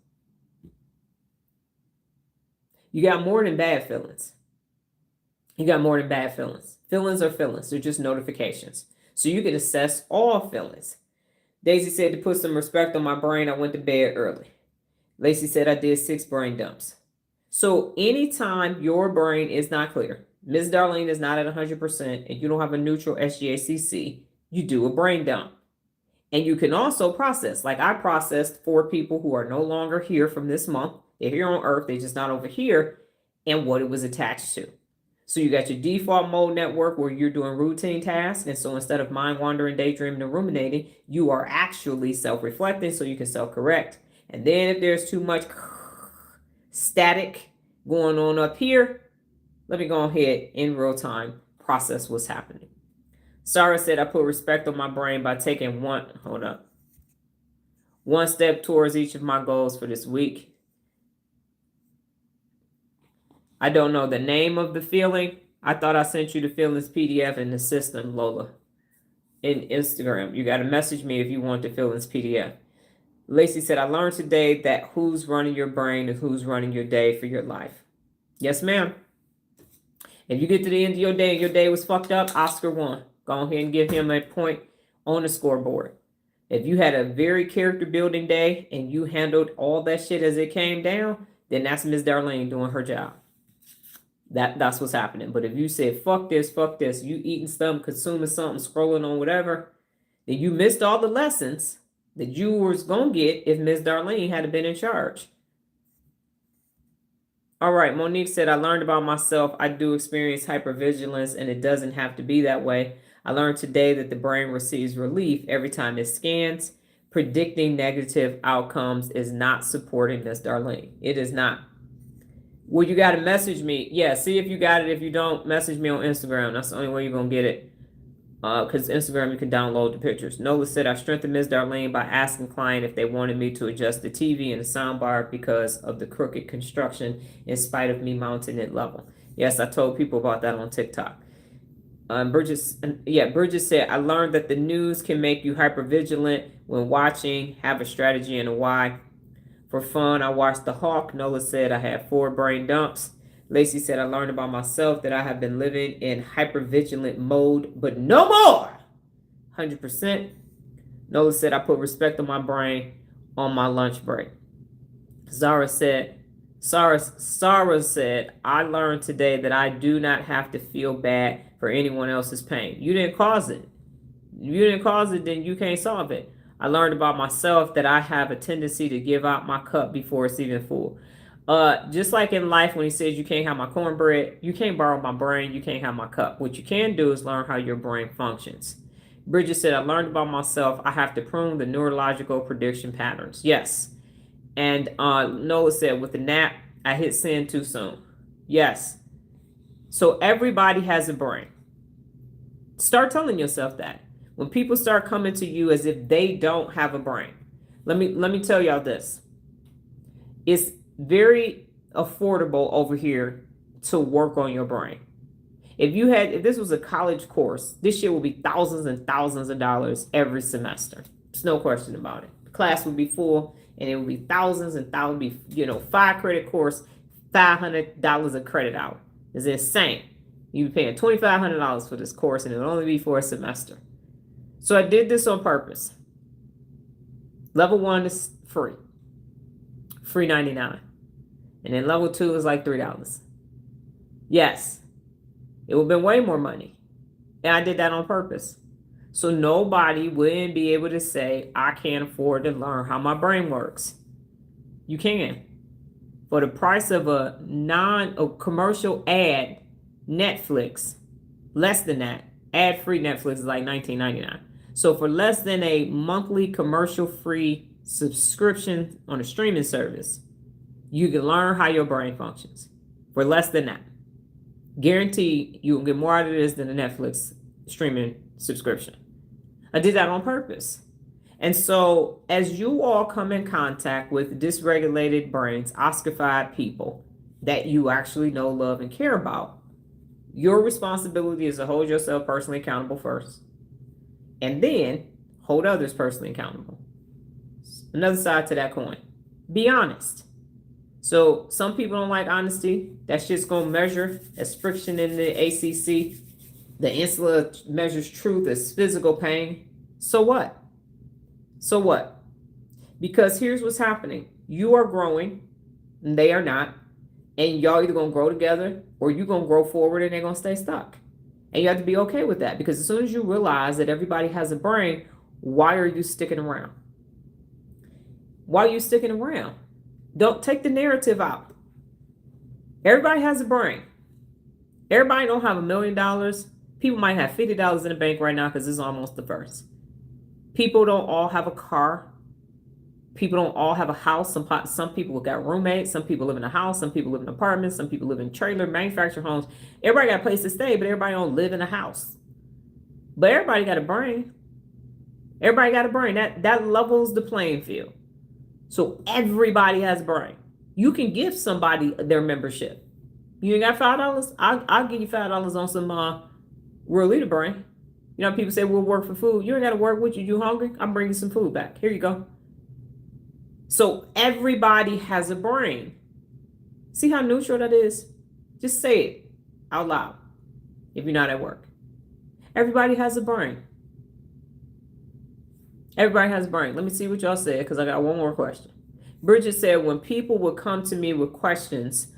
You got more than bad feelings. You got more than bad feelings. Feelings are feelings. They're just notifications. So you can assess all feelings. Daisy said, to put some respect on my brain, I went to bed early. Lacey said, I did 6 brain dumps. So anytime your brain is not clear, Ms. Darlene is not at 100%, and you don't have a neutral SGACC, you do a brain dump. And you can also process. Like I processed 4 people who are no longer here from this month. They're here on Earth. They're just not over here, and what it was attached to. So you got your default mode network where you're doing routine tasks. And so instead of mind wandering, daydreaming, and ruminating, you are actually self-reflecting so you can self-correct. And then if there's too much static going on up here, let me go ahead in real time process what's happening. Sarah said, I put respect on my brain by taking one step towards each of my goals for this week. I don't know the name of the feeling. I thought I sent you the feelings PDF in the system, Lola, in Instagram. You got to message me if you want the feelings PDF. Lacey said, I learned today that who's running your brain and who's running your day for your life. Yes, ma'am. If you get to the end of your day and your day was fucked up, Oscar won. Go ahead and give him a point on the scoreboard. If you had a very character building day and you handled all that shit as it came down, then that's Ms. Darlene doing her job. That's what's happening. But if you said, fuck this, you eating something, consuming something, scrolling on whatever, then you missed all the lessons that you was going to get if Ms. Darlene had been in charge. All right, Monique said, I learned about myself. I do experience hypervigilance, and it doesn't have to be that way. I learned today that the brain receives relief every time it scans. Predicting negative outcomes is not supporting Miss Darlene. It is not. Well, you got to message me. Yeah, see if you got it. If you don't, message me on Instagram. That's the only way you're going to get it. Because Instagram, you can download the pictures. Nola said, I strengthened Ms. Darlene by asking client if they wanted me to adjust the TV and the soundbar because of the crooked construction in spite of me mounting it level. Yes, I told people about that on TikTok. Bridget said, I learned that the news can make you hypervigilant when watching, have a strategy and a why. For fun, I watched The Hawk. Nola said, I had 4 brain dumps. Lacey said, I learned about myself that I have been living in hypervigilant mode, but no more. 100%. Nola said, I put respect on my brain on my lunch break. Sarah said, I learned today that I do not have to feel bad for anyone else's pain. You didn't cause it. You didn't cause it, then you can't solve it. I learned about myself that I have a tendency to give out my cup before it's even full. Just like in life when he says you can't have my cornbread, you can't borrow my brain, you can't have my cup. What you can do is learn how your brain functions. Bridget said, I learned about myself. I have to prune the neurological prediction patterns. Yes. And Nola said, with the nap, I hit send too soon. Yes. So everybody has a brain. Start telling yourself that. When people start coming to you as if they don't have a brain. Let me tell y'all this. It's very affordable over here to work on your brain. If this was a college course, this year will be thousands and thousands of dollars every semester. There's no question about it. The class would be full and it would be thousands and thousands, 5 credit course, $500 a credit hour. It's insane. You'd be paying $2,500 for this course and it would only be for a semester. So I did this on purpose. Level 1 is free. Free $99. And then level 2 is like $3. Yes. It would have been way more money. And I did that on purpose. So nobody wouldn't be able to say, I can't afford to learn how my brain works. You can. For the price of a commercial ad, Netflix, less than that, ad-free Netflix is like $19.99. So for less than a monthly commercial-free subscription on a streaming service, you can learn how your brain functions for less than that. Guaranteed you will get more out of this than a Netflix streaming subscription. I did that on purpose. And so as you all come in contact with dysregulated brains, ossified people that you actually know, love, and care about, your responsibility is to hold yourself personally accountable first. And then hold others personally accountable. Another side to that coin. Be honest. So some people don't like honesty. That's just going to measure as friction in the ACC. The Insula measures truth as physical pain. So what? So what? Because here's what's happening. You are growing and they are not. And y'all either going to grow together or you're going to grow forward and they're going to stay stuck. And you have to be okay with that, because as soon as you realize that everybody has a brain, why are you sticking around? Why are you sticking around? Don't take the narrative out. Everybody has a brain. Everybody don't have $1 million. People might have $50 in the bank right now because this is almost the first. People don't all have a car. People don't all have a house. Some people got roommates. Some people live in a house. Some people live in apartments. Some people live in trailer, manufactured homes. Everybody got a place to stay, but everybody don't live in a house. But everybody got a brain. Everybody got a brain. That levels the playing field. So everybody has a brain. You can give somebody their membership. You ain't got $5? I'll give you $5 on some Real Leader brain. You know, people say we'll work for food. You ain't got to work with you. You hungry? I'm bringing some food back. Here you go. So everybody has a brain. See how neutral that is? Just say it out loud if you're not at work. Everybody has a brain. Everybody has a brain. Let me see what y'all said, because I got one more question. Bridget said, when people would come to me with questions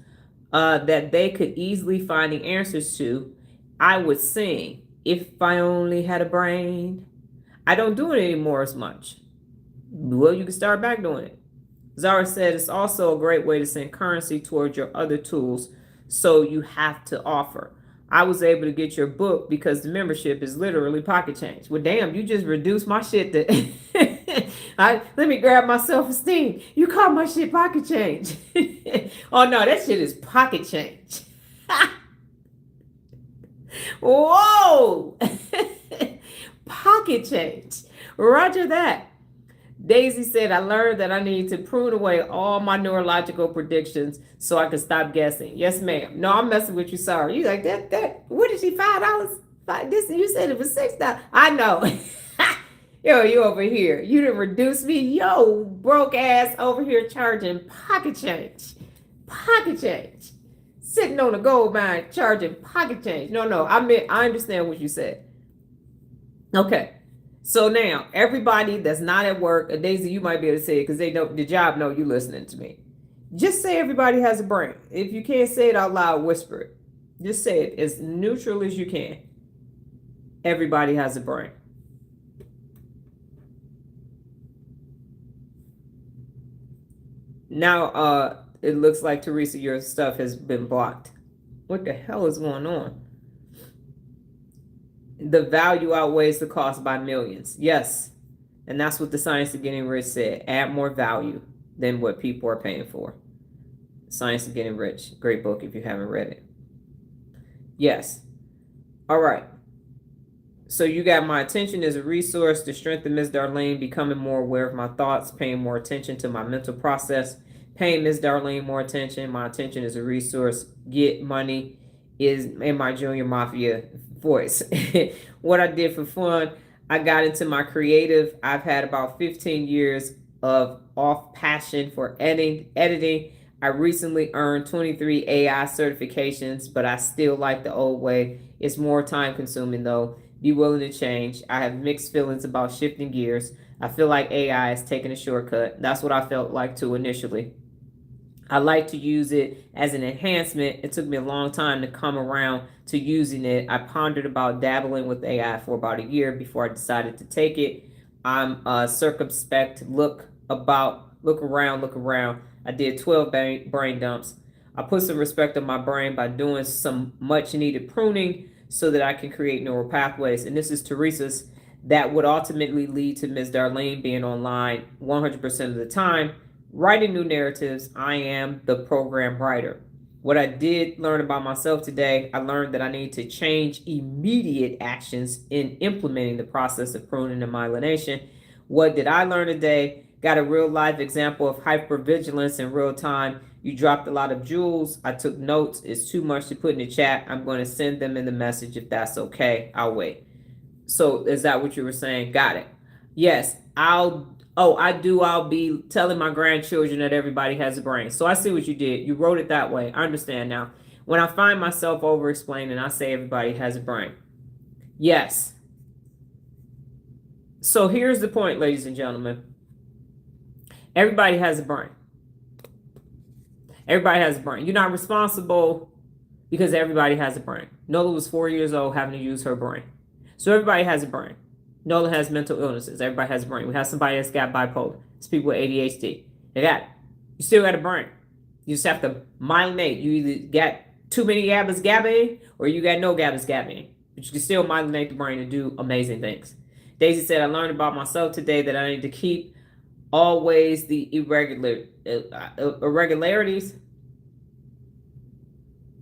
that they could easily find the answers to, I would sing, if I only had a brain. I don't do it anymore as much. Well, you can start back doing it. Zara said it's also a great way to send currency towards your other tools, so you have to offer. I was able to get your book because the membership is literally pocket change. Well, damn, you just reduced my shit to let me grab my self-esteem. You call my shit pocket change. Oh no, that shit is pocket change. Whoa! Pocket change. Roger that. Daisy said, I learned that I need to prune away all my neurological predictions so I can stop guessing. Yes, ma'am. No, I'm messing with you. Sorry. You like that? What is she? $5? This you said it was $6. I know. Yo, you over here. You didn't reduce me. Yo, broke ass over here charging pocket change. Pocket change. Sitting on a gold mine charging pocket change. No. I understand what you said. Okay. So now, everybody that's not at work, Daisy, you might be able to say it because they know the job know you listening to me. Just say everybody has a brain. If you can't say it out loud, whisper it. Just say it as neutral as you can. Everybody has a brain. Now, it looks like, Teresa, your stuff has been blocked. What the hell is going on? The value outweighs the cost by millions. Yes. And that's what the Science of Getting Rich said. Add more value than what people are paying for. Science of Getting Rich. Great book if you haven't read it. Yes. All right. So you got my attention as a resource to strengthen Ms. Darlene, becoming more aware of my thoughts, paying more attention to my mental process, paying Ms. Darlene more attention. My attention as a resource. Get money is in my junior mafia voice. What I did for fun, I got into my creative. I've had about 15 years of off passion for editing. I recently earned 23 AI certifications, but I still like the old way. It's more time consuming though. Be willing to change. I have mixed feelings about shifting gears. I feel like AI is taking a shortcut. That's what I felt like too initially. I like to use it as an enhancement. It took me a long time to come around to using it. I pondered about dabbling with AI for about a year before I decided to take it. I'm circumspect. Look around. I did 12 brain dumps. I put some respect on my brain by doing some much needed pruning so that I can create neural pathways. And this is Teresa's that would ultimately lead to Ms. Darlene being online 100% of the time. Writing new narratives. I am the program writer. What I did learn about myself today, I learned that I need to change immediate actions in implementing the process of pruning and myelination. What did I learn today? Got a real life example of hypervigilance in real time. You dropped a lot of jewels. I took notes. It's too much to put in the chat. I'm going to send them in the message if that's okay. I'll wait. So is that what you were saying? Got it. Yes, I'll be telling my grandchildren that everybody has a brain. So I see what you did. You wrote it that way. I understand now. When I find myself over explaining, I say everybody has a brain. Yes. So here's the point, ladies and gentlemen. Everybody has a brain. Everybody has a brain. You're not responsible because everybody has a brain. Nola was 4 years old having to use her brain. So everybody has a brain. Nola has mental illnesses. Everybody has a brain. We have somebody that's got bipolar. It's people with ADHD. They got it. You still got a brain. You just have to myelinate. You either got too many GABAs GABA or you got no GABAs GABA. But you can still myelinate the brain and do amazing things. Daisy said, I learned about myself today that I need to keep always the irregularities.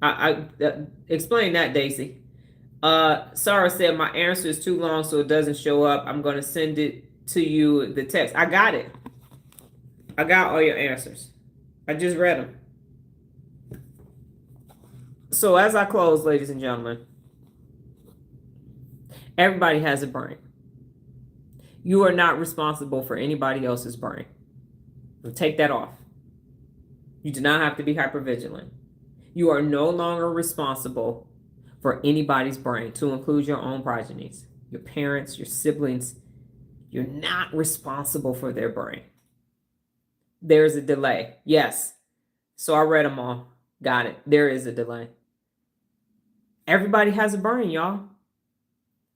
I explain that, Daisy. Sarah said my answer is too long so it doesn't show up. I'm going to send it to you, the text. I got it. I got all your answers. I just read them. So as I close, ladies and gentlemen, everybody has a brain. You are not responsible for anybody else's brain. So take that off. You do not have to be hypervigilant. You are no longer responsible for anybody's brain, to include your own progenies, your parents, your siblings. You're not responsible for their brain. There's a delay. Yes. So I read them all. Got it. There is a delay. Everybody has a brain, y'all.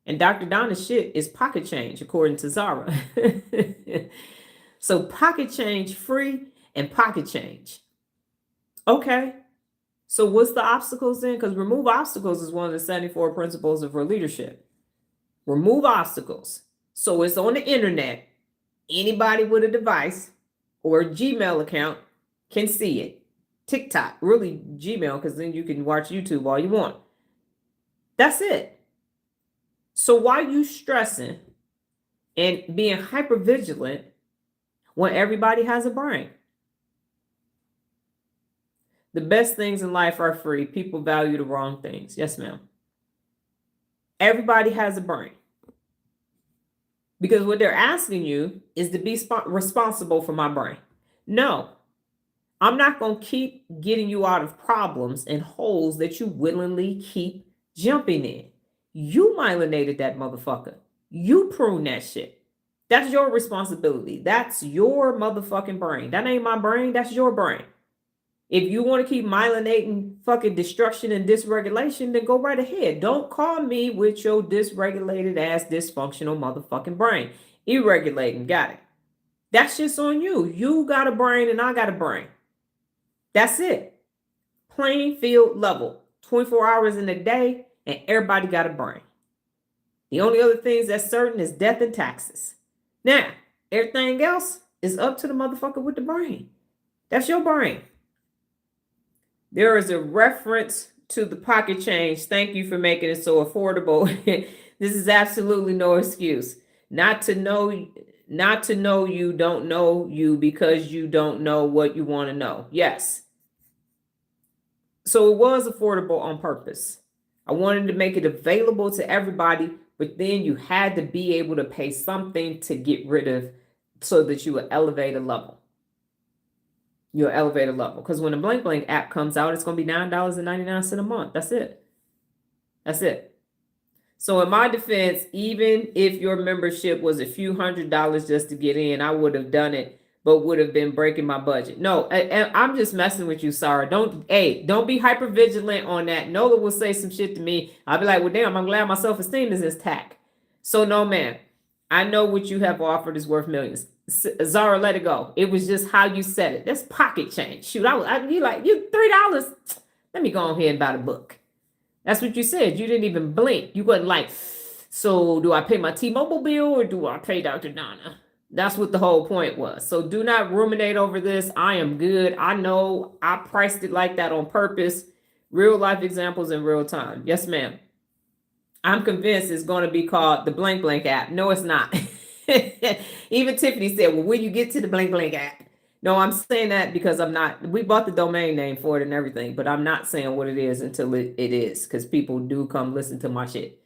And Dr. Donna's shit is pocket change, according to Zara. So pocket change free and pocket change. Okay. So what's the obstacles then? Because remove obstacles is one of the 74 principles of leadership. Remove obstacles. So it's on the internet. Anybody with a device or a Gmail account can see it. TikTok, really Gmail, because then you can watch YouTube all you want. That's it. So why are you stressing and being hypervigilant when everybody has a brain? The best things in life are free. People value the wrong things. Yes, ma'am. Everybody has a brain. Because what they're asking you is to be responsible for my brain. No, I'm not going to keep getting you out of problems and holes that you willingly keep jumping in. You myelinated that motherfucker. You prune that shit. That's your responsibility. That's your motherfucking brain. That ain't my brain. That's your brain. If you want to keep myelinating fucking destruction and dysregulation, then go right ahead. Don't call me with your dysregulated ass dysfunctional motherfucking brain. Irregulating, got it. That's just on you. You got a brain and I got a brain. That's it. Plain field level. 24 hours in a day and everybody got a brain. The only other things that's certain is death and taxes. Now, everything else is up to the motherfucker with the brain. That's your brain. There is a reference to the pocket change. Thank you for making it so affordable. This is absolutely no excuse. Not to know you don't know you because you don't know what you want to know. Yes. So it was affordable on purpose. I wanted to make it available to everybody, but then you had to be able to pay something to get rid of so that you would elevate a level. Your elevator level. Because when the Blank Blank app comes out, it's going to be $9.99 a month. That's it. That's it. So in my defense, even if your membership was a few $100s just to get in, I would have done it, but would have been breaking my budget. No, I'm just messing with you, Sarah. Don't be hyper vigilant on that. Nola will say some shit to me. I'll be like, well, damn, I'm glad my self-esteem is intact. So no, man, I know what you have offered is worth millions. Zara, let it go. It was just how you said it. That's pocket change. Shoot, you $3. Let me go ahead and buy the book. That's what you said. You didn't even blink. You wasn't like, so do I pay my T-Mobile bill or do I pay Dr. Donna? That's what the whole point was. So do not ruminate over this. I am good. I know I priced it like that on purpose. Real life examples in real time. Yes, ma'am. I'm convinced it's going to be called the Blank Blank app. No, it's not. Even Tiffany said, well, when you get to the Blank Blank app. No, I'm saying that because we bought the domain name for it and everything, but I'm not saying what it is until it is, because people do come listen to my shit.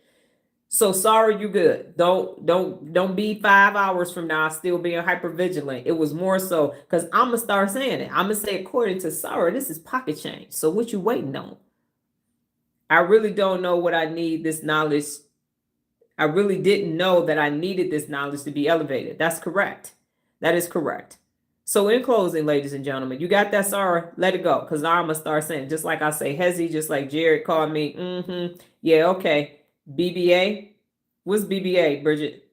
So sorry, you good. Don't be 5 hours from now still being hyper vigilant. It was more so because I'm going to start saying it. I'm going to say, according to Sarah, this is pocket change. So what you waiting on? I really don't know what I need this knowledge. I really didn't know that I needed this knowledge to be elevated. That's correct. That is correct. So in closing, ladies and gentlemen, you got that, Sarah? Let it go. Because now I'm going to start saying, just like I say, Hezzy, just like Jared called me. Yeah, okay. BBA. What's BBA, Bridget?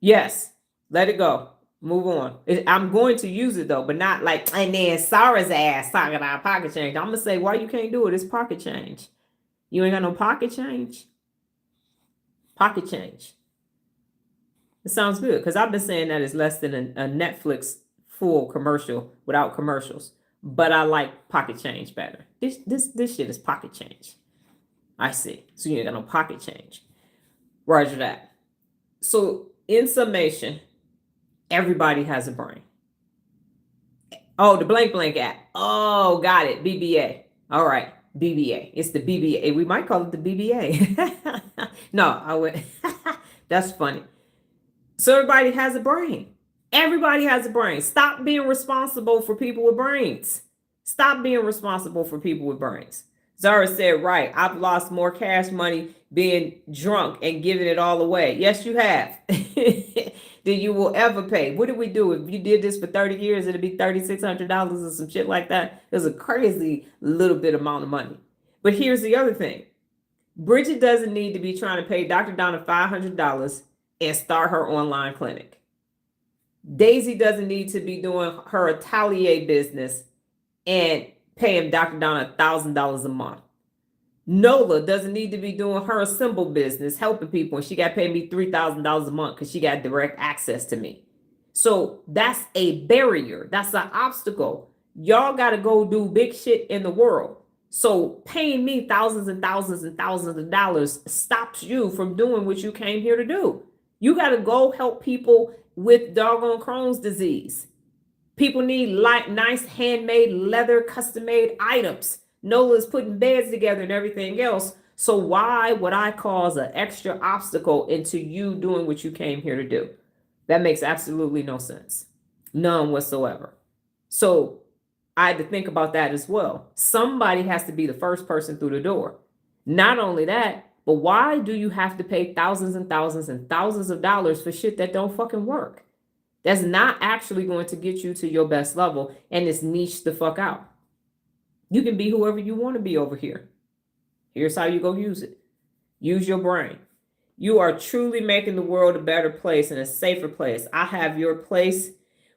Yes. Let it go. Move on. I'm going to use it, though, but not like, and then Sarah's ass talking about pocket change. I'm going to say, why you can't do it? It's pocket change. You ain't got no pocket change? Pocket change. It sounds good, because I've been saying that it's less than a Netflix full commercial without commercials. But I like pocket change better. This shit is pocket change. I see. So you ain't got no pocket change. Roger that. So in summation, everybody has a brain. Oh, the Blank Blank app. Oh, got it. BBA. All right. BBA. It's the BBA. We might call it the BBA. No, I would. That's funny. So everybody has a brain. Everybody has a brain. Stop being responsible for people with brains. Stop being responsible for people with brains. Zara said, right, I've lost more cash money being drunk and giving it all away. Yes, you have. Than you will ever pay. What did we do? If you did this for 30 years, it'd be $3,600 or some shit like that. It was a crazy little bit amount of money. But here's the other thing. Bridget doesn't need to be trying to pay Dr. Donna $500 and start her online clinic. Daisy doesn't need to be doing her atelier business and paying Dr. Donna $1,000 a month. Nola doesn't need to be doing her symbol business, helping people, and she got to pay me $3,000 a month because she got direct access to me. So that's a barrier. That's an obstacle. Y'all got to go do big shit in the world. So paying me thousands and thousands and thousands of dollars stops you from doing what you came here to do. You got to go help people with doggone Crohn's disease. People need nice handmade leather custom made items. Nola's putting beds together and everything else. So why would I cause an extra obstacle into you doing what you came here to do? That makes absolutely no sense. None whatsoever. So I had to think about that as well. Somebody has to be the first person through the door. Not only that, but why do you have to pay thousands and thousands and thousands of dollars for shit that don't fucking work? That's not actually going to get you to your best level, and it's niche the fuck out. You can be whoever you want to be over here. Here's how you go use it. Use your brain. You are truly making the world a better place and a safer place. I have your place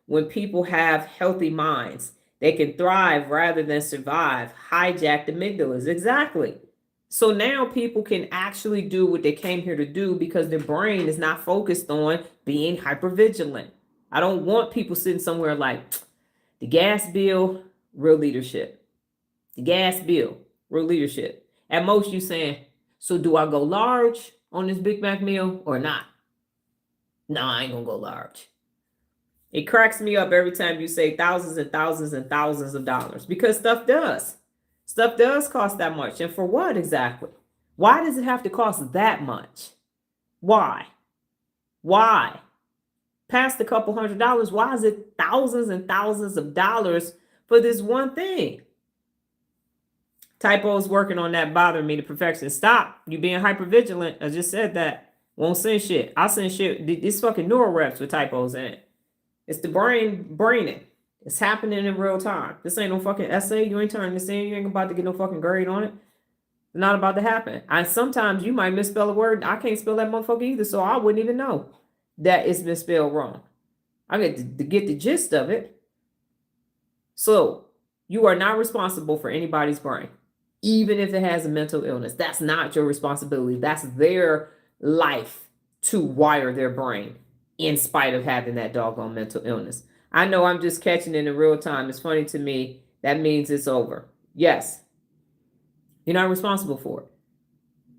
when people have healthy minds. They can thrive rather than survive. Hijack the amygdalas. Exactly. So now people can actually do what they came here to do because their brain is not focused on being hypervigilant. I don't want people sitting somewhere like the gas bill, real leadership. The gas bill, real leadership. At most you saying, so do I go large on this Big Mac meal or not? No, I ain't gonna go large. It cracks me up every time you say thousands and thousands and thousands of dollars because stuff does. Stuff does cost that much. And for what exactly? Why does it have to cost that much? Why? Why? Past a couple $100, why is it thousands and thousands of dollars for this one thing? Typos working on that bothering me to perfection. Stop. You being hypervigilant. I just said that. Won't send shit. I'll send shit. These fucking neuro reps with typos in it. It's the braining. It's happening in real time. This ain't no fucking essay. You ain't turning this in. You ain't about to get no fucking grade on it. It's not about to happen. Sometimes you might misspell a word. I can't spell that motherfucker either, so I wouldn't even know that it's misspelled wrong. I get to get the gist of it. So you are not responsible for anybody's brain, even if it has a mental illness. That's not your responsibility. That's their life to wire their brain in spite of having that doggone mental illness. I know I'm just catching it in real time. It's funny to me. That means it's over. Yes. You're not responsible for it.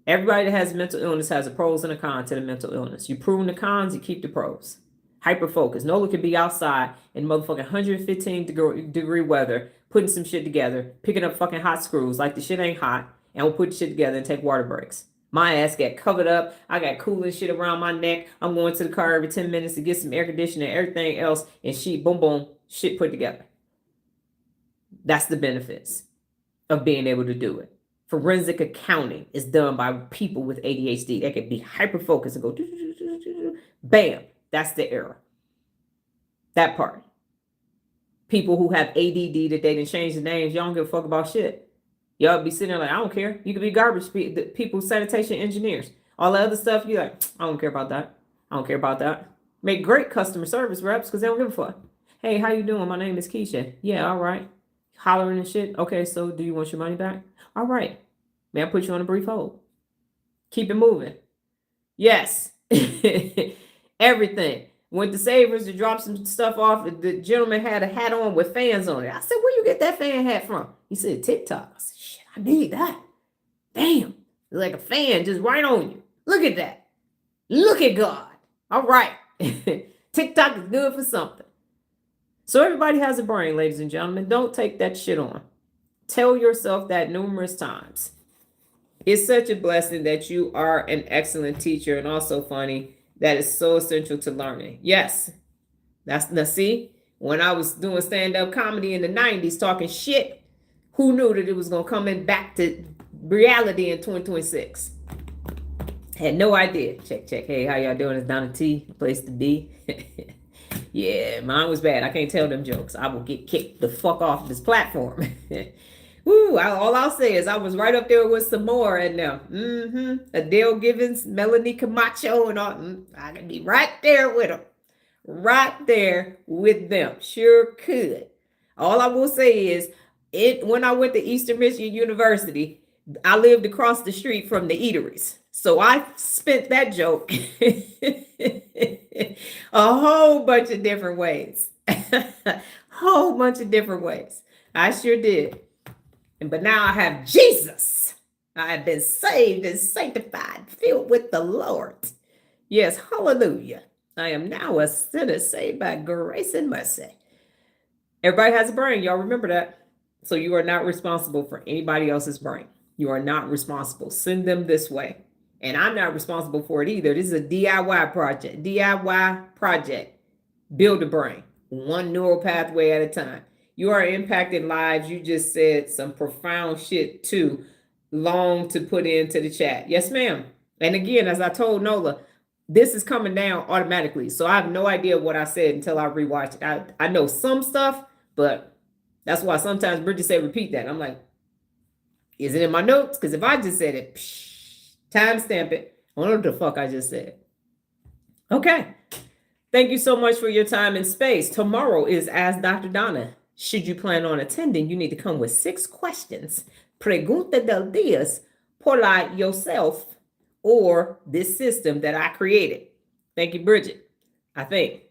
Everybody that has mental illness has a pros and a con to the mental illness. You prune the cons, you keep the pros. Hyper focus. Nola could be outside in motherfucking 115 degree weather, putting some shit together, picking up fucking hot screws like the shit ain't hot, and we'll put the shit together and take water breaks. My ass got covered up. I got cooling shit around my neck. I'm going to the car every 10 minutes to get some air conditioning and everything else, and shit, boom, boom, shit put together. That's the benefits of being able to do it. Forensic accounting is done by people with ADHD. They can be hyper focused and go, bam. That's the error. That part. People who have ADD that they didn't change the names, y'all don't give a fuck about shit. Y'all be sitting there like, I don't care. You could be garbage people, sanitation engineers. All the other stuff, you like, I don't care about that. I don't care about that. Make great customer service reps because they don't give a fuck. Hey, how you doing? My name is Keisha. Yeah, all right. Hollering and shit. Okay, so do you want your money back? All right. May I put you on a brief hold? Keep it moving. Yes. Everything. Went to Savers to drop some stuff off. The gentleman had a hat on with fans on it. I said, where you get that fan hat from? He said, TikTok. I said, shit, I need that. Damn. It's like a fan just right on you. Look at that. Look at God. All right. TikTok is good for something. So everybody has a brain, ladies and gentlemen. Don't take that shit on. Tell yourself that numerous times. It's such a blessing that you are an excellent teacher and also funny. That is so essential to learning. Yes. Now see, when I was doing stand-up comedy in the 90s, talking shit, who knew that it was going to come in back to reality in 2026? Had no idea. Check. Hey, how y'all doing? It's Donna T, place to be. Yeah, mine was bad. I can't tell them jokes. I will get kicked the fuck off this platform. Woo, all I'll say is I was right up there with some more and them. Adele Givens, Melanie Camacho, and all. I could be right there with them. Right there with them. Sure could. All I will say is When I went to Eastern Michigan University, I lived across the street from the eateries. So I spent that joke a whole bunch of different ways. Whole bunch of different ways. I sure did. But now I have Jesus. I have been saved and sanctified, filled with the Lord. Yes, hallelujah. I am now a sinner saved by grace and mercy. Everybody has a brain. Y'all remember that? So you are not responsible for anybody else's brain. You are not responsible. Send them this way. And I'm not responsible for it either. This is a DIY project. DIY project. Build a brain. One neural pathway at a time. You are impacting lives. You just said some profound shit too long to put into the chat. Yes, ma'am. And again, as I told Nola, this is coming down automatically. So I have no idea what I said until I rewatch it. I know some stuff, but that's why sometimes Bridget say repeat that. I'm like, is it in my notes? Because if I just said it, timestamp it. I don't know what the fuck I just said. Okay. Thank you so much for your time and space. Tomorrow is Ask Dr. Donna. Should you plan on attending, you need to come with 6 questions. Pregunta del días por yourself or this system that I created. Thank you, Bridget. I think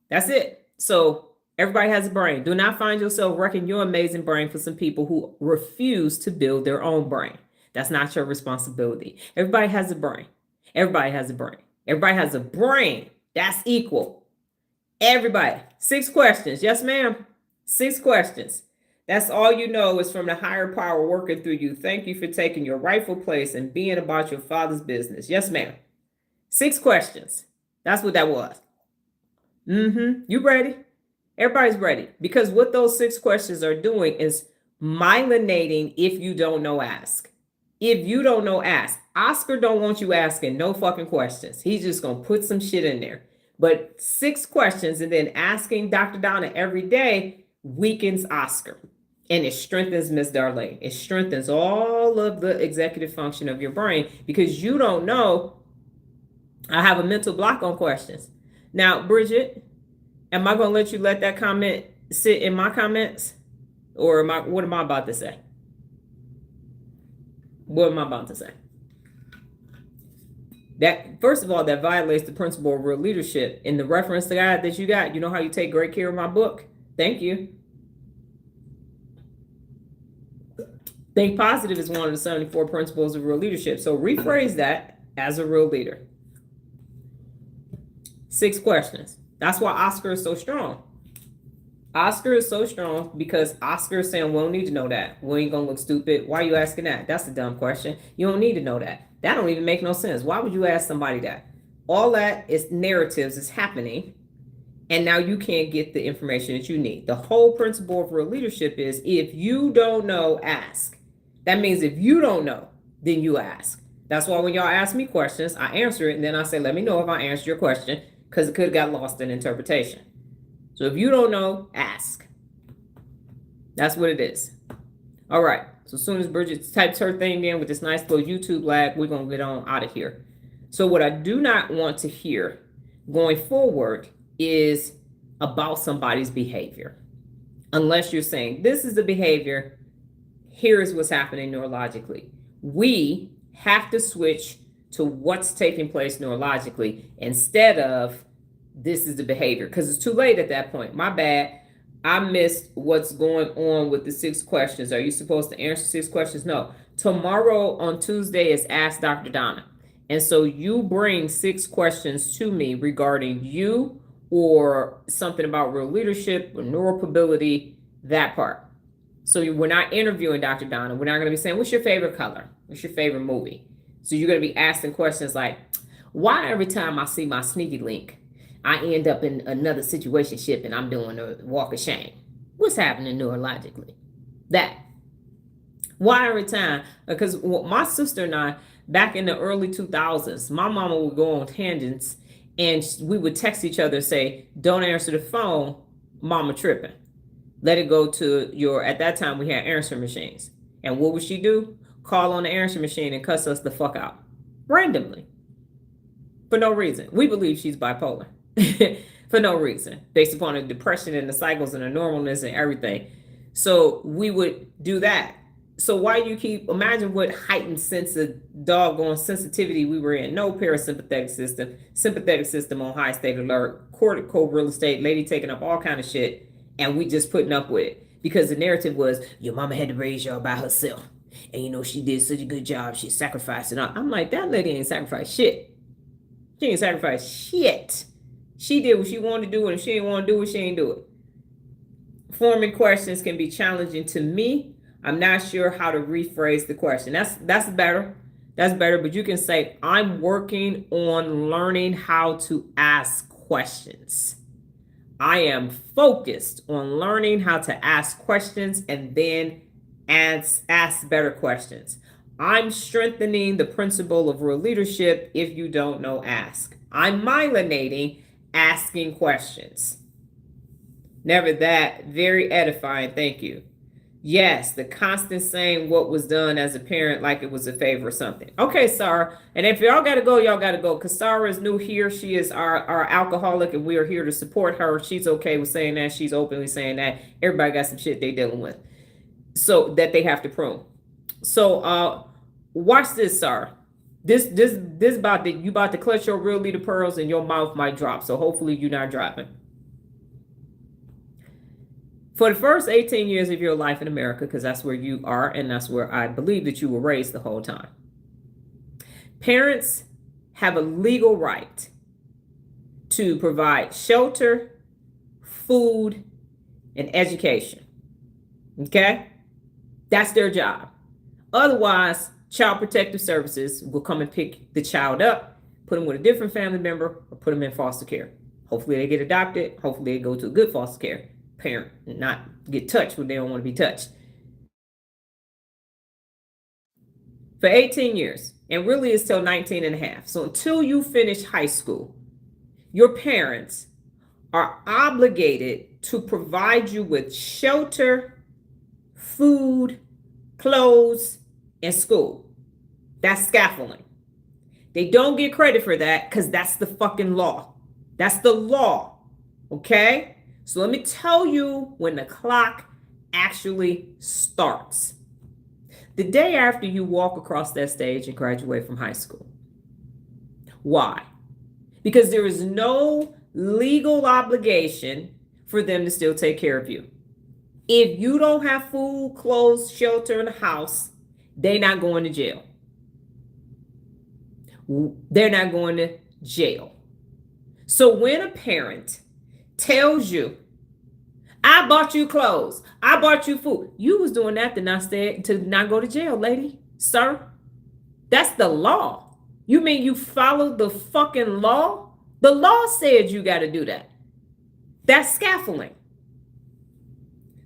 that's it. So everybody has a brain. Do not find yourself wrecking your amazing brain for some people who refuse to build their own brain. That's not your responsibility. Everybody has a brain. Everybody has a brain. Everybody has a brain. That's equal. Everybody. 6 questions. Yes, ma'am. 6 questions. That's all you know is from the higher power working through you. Thank you for taking your rightful place and being about your Father's business. Yes, ma'am. 6 questions. That's what that was. You ready? Everybody's ready. Because what those 6 questions are doing is myelinating if you don't know, ask. If you don't know, ask. Oscar don't want you asking no fucking questions. He's just going to put some shit in there. But 6 questions and then asking Dr. Donna every day weakens Oscar. And it strengthens Miss Darlene. It strengthens all of the executive function of your brain because you don't know. I have a mental block on questions. Now, Bridget, am I going to let you let that comment sit in my comments? Or what am I about to say? What am I about to say? That, first of all, that violates the principle of real leadership. In the reference guide that you got, you know how you take great care of my book? Thank you. Think positive is one of the 74 principles of real leadership. So rephrase that as a real leader. 6 questions. That's why Oscar is so strong. Oscar is so strong because Oscar is saying, we don't need to know that. We ain't going to look stupid. Why are you asking that? That's a dumb question. You don't need to know that. That don't even make no sense. Why would you ask somebody that? All that is narratives is happening. And now you can't get the information that you need. The whole principle of real leadership is if you don't know, ask. That means if you don't know, then you ask. That's why when y'all ask me questions, I answer it. And then I say, let me know if I answered your question because it could have got lost in interpretation. So if you don't know, ask. That's what it is. All right. So as soon as Bridget types her thing in with this nice little YouTube lag, we're going to get on out of here. So what I do not want to hear going forward is about somebody's behavior. Unless you're saying, this is the behavior, here's what's happening neurologically. We have to switch to what's taking place neurologically instead of this is the behavior, because it's too late at that point. My bad. I missed what's going on with the 6 questions. Are you supposed to answer 6 questions? No. Tomorrow on Tuesday is Ask Dr. Donna. And so you bring 6 questions to me regarding you or something about real leadership or neuropability, that part. So we're not interviewing Dr. Donna. We're not going to be saying, what's your favorite color? What's your favorite movie? So you're going to be asking questions like, why every time I see my sneaky link, I end up in another situationship and I'm doing a walk of shame? What's happening neurologically? That. Why every time? Because my sister and I, back in the early 2000s, my mama would go on tangents and we would text each other and say, don't answer the phone, mama tripping. Let it go to your, at that time we had answering machines. And what would she do? Call on the answering machine and cuss us the fuck out. Randomly. For no reason. We believe she's bipolar. For no reason. Based upon the depression and the cycles and the normalness and everything. So we would do that. So why you keep, imagine what heightened sense of doggone sensitivity we were in. No parasympathetic system, sympathetic system on high state alert, cortical real estate, lady taking up all kind of shit, and we just putting up with it. Because the narrative was, your mama had to raise y'all by herself. And you know, she did such a good job, she sacrificed it all. I'm like, that lady ain't sacrificed shit. She ain't sacrificed shit. She did what she wanted to do, and if she didn't want to do it, she ain't do it. Forming questions can be challenging to me. I'm not sure how to rephrase the question. That's better. That's better. But you can say, I'm working on learning how to ask questions. I am focused on learning how to ask questions and then ask better questions. I'm strengthening the principle of real leadership. If you don't know, ask. I'm myelinating asking questions. Never that. Very edifying. Thank you. Yes, the constant saying what was done as a parent like it was a favor or something. Okay, Sarah. And if y'all got to go, y'all got to go. Because Sarah is new here. She is our alcoholic, and we are here to support her. She's okay with saying that. She's openly saying that. Everybody got some shit they dealing with. So that they have to prune. So watch this, Sarah. This about to, you about to clutch your real leader pearls and your mouth might drop. So hopefully you're not dropping. For the first 18 years of your life in America, because that's where you are and that's where I believe that you were raised the whole time, parents have a legal right to provide shelter, food, and education. Okay? That's their job. Otherwise, Child Protective Services will come and pick the child up, put them with a different family member, or put them in foster care. Hopefully they get adopted. Hopefully they go to a good foster care parent and not get touched when they don't want to be touched. For 18 years, and really it's till 19 and a half. So until you finish high school, your parents are obligated to provide you with shelter, food, clothes, and school. That's scaffolding. They don't get credit for that because that's the fucking law. That's the law. Okay? So let me tell you when the clock actually starts. The day after you walk across that stage and graduate from high school. Why? Because there is no legal obligation for them to still take care of you. If you don't have food, clothes, shelter, and a house, they're not going to jail. They're not going to jail. So when a parent tells you, I bought you clothes, I bought you food, you was doing that to not go to jail, lady, sir. That's the law. You mean you followed the fucking law? The law said you got to do that. That's scaffolding.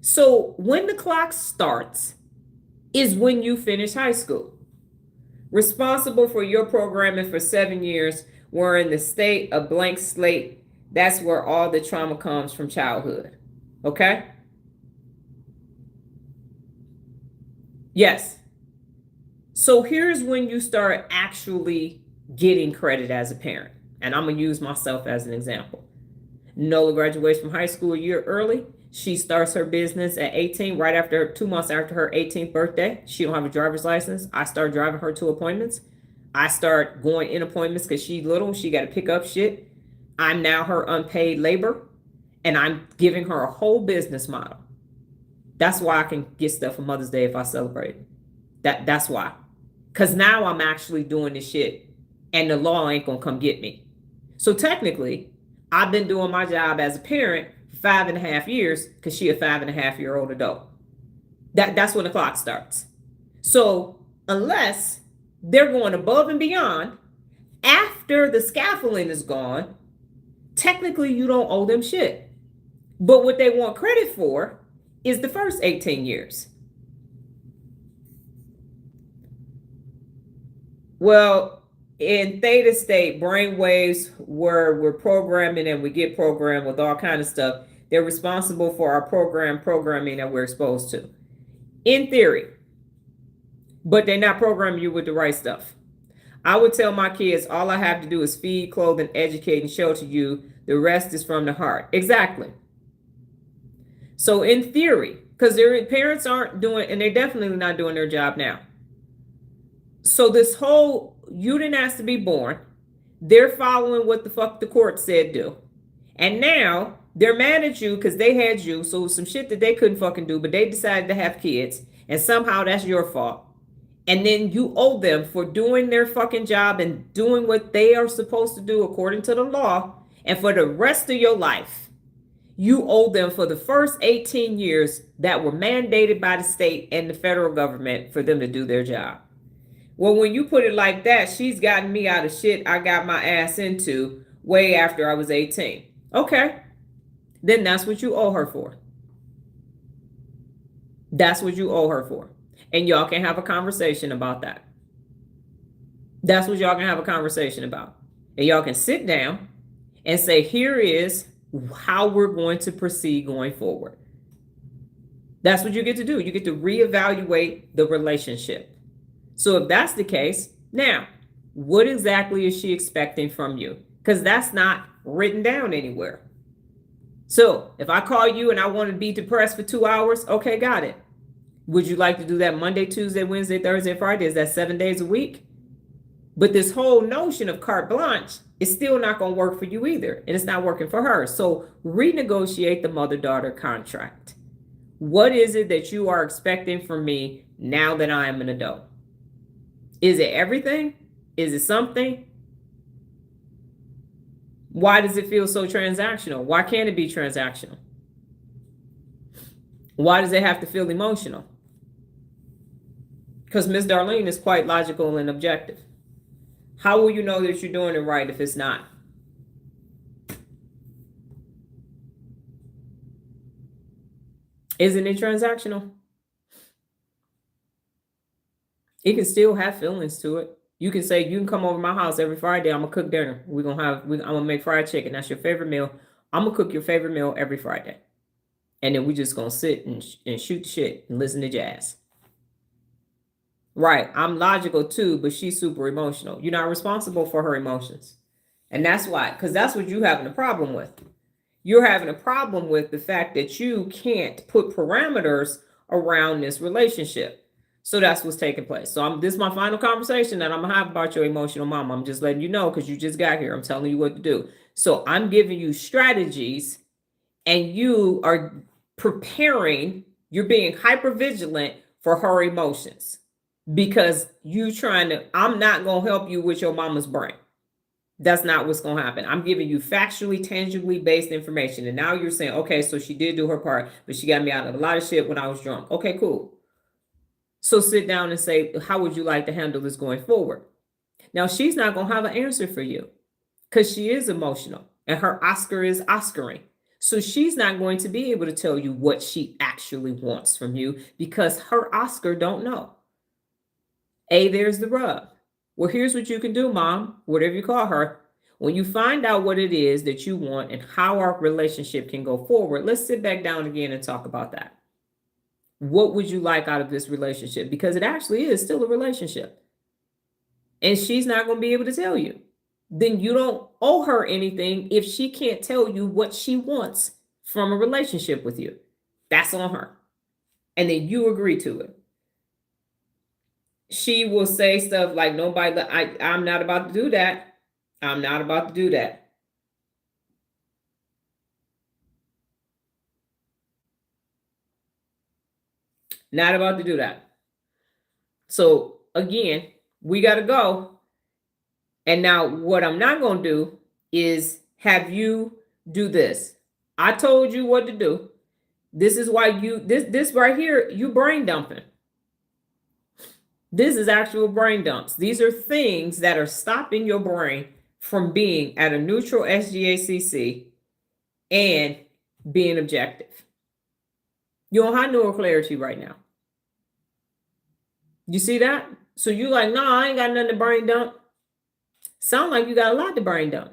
So when the clock starts is when you finish high school. Responsible for your programming for 7 years, we're in the state of blank slate. That's where all the trauma comes from childhood. Okay? Yes. So here's when you start actually getting credit as a parent. And I'm going to use myself as an example. Nola graduates from high school a year early. She starts her business at 18, right after 2 months after her 18th birthday. She don't have a driver's license. I start driving her to appointments. I start going in appointments because she's little. She got to pick up shit. I'm now her unpaid labor, and I'm giving her a whole business model. That's why I can get stuff for Mother's Day if I celebrate. That's why. Because now I'm actually doing this shit, and the law ain't going to come get me. So technically, I've been doing my job as a parent for 5.5 years because she a 5.5-year-old adult. That's when the clock starts. So unless they're going above and beyond after the scaffolding is gone, technically you don't owe them shit. But what they want credit for is the first 18 years. Well, in theta state, brain waves where we're programming and we get programmed with all kind of stuff, they're responsible for our programming that we're exposed to. In theory, but they're not programming you with the right stuff. I would tell my kids, all I have to do is feed, clothe, and educate and shelter you. The rest is from the heart. Exactly. So in theory, because their parents aren't doing, and they're definitely not doing their job now. So this whole, you didn't ask to be born. They're following what the fuck the court said do. And now they're mad at you because they had you. So some shit that they couldn't fucking do, but they decided to have kids. And somehow that's your fault. And then you owe them for doing their fucking job and doing what they are supposed to do according to the law. And for the rest of your life, you owe them for the first 18 years that were mandated by the state and the federal government for them to do their job. Well, when you put it like that, she's gotten me out of shit I got my ass into way after I was 18. Okay, then that's what you owe her for. That's what you owe her for. And y'all can have a conversation about that. That's what y'all can have a conversation about. And y'all can sit down and say, here is how we're going to proceed going forward. That's what you get to do. You get to reevaluate the relationship. So if that's the case, now, what exactly is she expecting from you? Because that's not written down anywhere. So if I call you and I want to be depressed for 2 hours, okay, got it. Would you like to do that Monday, Tuesday, Wednesday, Thursday, Friday? Is that 7 days a week? But this whole notion of carte blanche is still not going to work for you either. And it's not working for her. So renegotiate the mother-daughter contract. What is it that you are expecting from me now that I am an adult? Is it everything? Is it something? Why does it feel so transactional? Why can't it be transactional? Why does it have to feel emotional? Because Miss Darlene is quite logical and objective. How will you know that you're doing it right if it's not? Isn't it transactional? It can still have feelings to it. You can say, you can come over my house every Friday. I'm going to cook dinner. I'm going to make fried chicken. That's your favorite meal. I'm going to cook your favorite meal every Friday. And then we just going to sit and shoot shit and listen to jazz. Right. I'm logical too, but she's super emotional. You're not responsible for her emotions. And that's why, because that's what you're having a problem with. You're having a problem with the fact that you can't put parameters around this relationship. So that's what's taking place. So this is my final conversation that I'm going to have about your emotional mama. I'm just letting you know because you just got here. I'm telling you what to do. So I'm giving you strategies and you are preparing. You're being hypervigilant for her emotions because I'm not going to help you with your mama's brain. That's not what's going to happen. I'm giving you factually, tangibly based information. And now you're saying, okay, so she did do her part, but she got me out of a lot of shit when I was drunk. Okay, cool. So sit down and say, how would you like to handle this going forward? Now, she's not going to have an answer for you because she is emotional and her Oscar is Oscaring. So she's not going to be able to tell you what she actually wants from you because her Oscar don't know. There's the rub. Well, here's what you can do, mom, whatever you call her. When you find out what it is that you want and how our relationship can go forward, let's sit back down again and talk about that. What would you like out of this relationship? Because it actually is still a relationship. And she's not going to be able to tell you. Then you don't owe her anything if she can't tell you what she wants from a relationship with you. That's on her. And then you agree to it. She will say stuff like, nobody, I'm not about to do that. I'm not about to do that. Not about to do that. So again, we got to go. And now what I'm not going to do is have you do this. I told you what to do. This is why this right here, you brain dumping. This is actual brain dumps. These are things that are stopping your brain from being at a neutral SGACC and being objective. You don't have neural clarity right now. You see that? So you like, no, I ain't got nothing to brain dump. Sound like you got a lot to brain dump.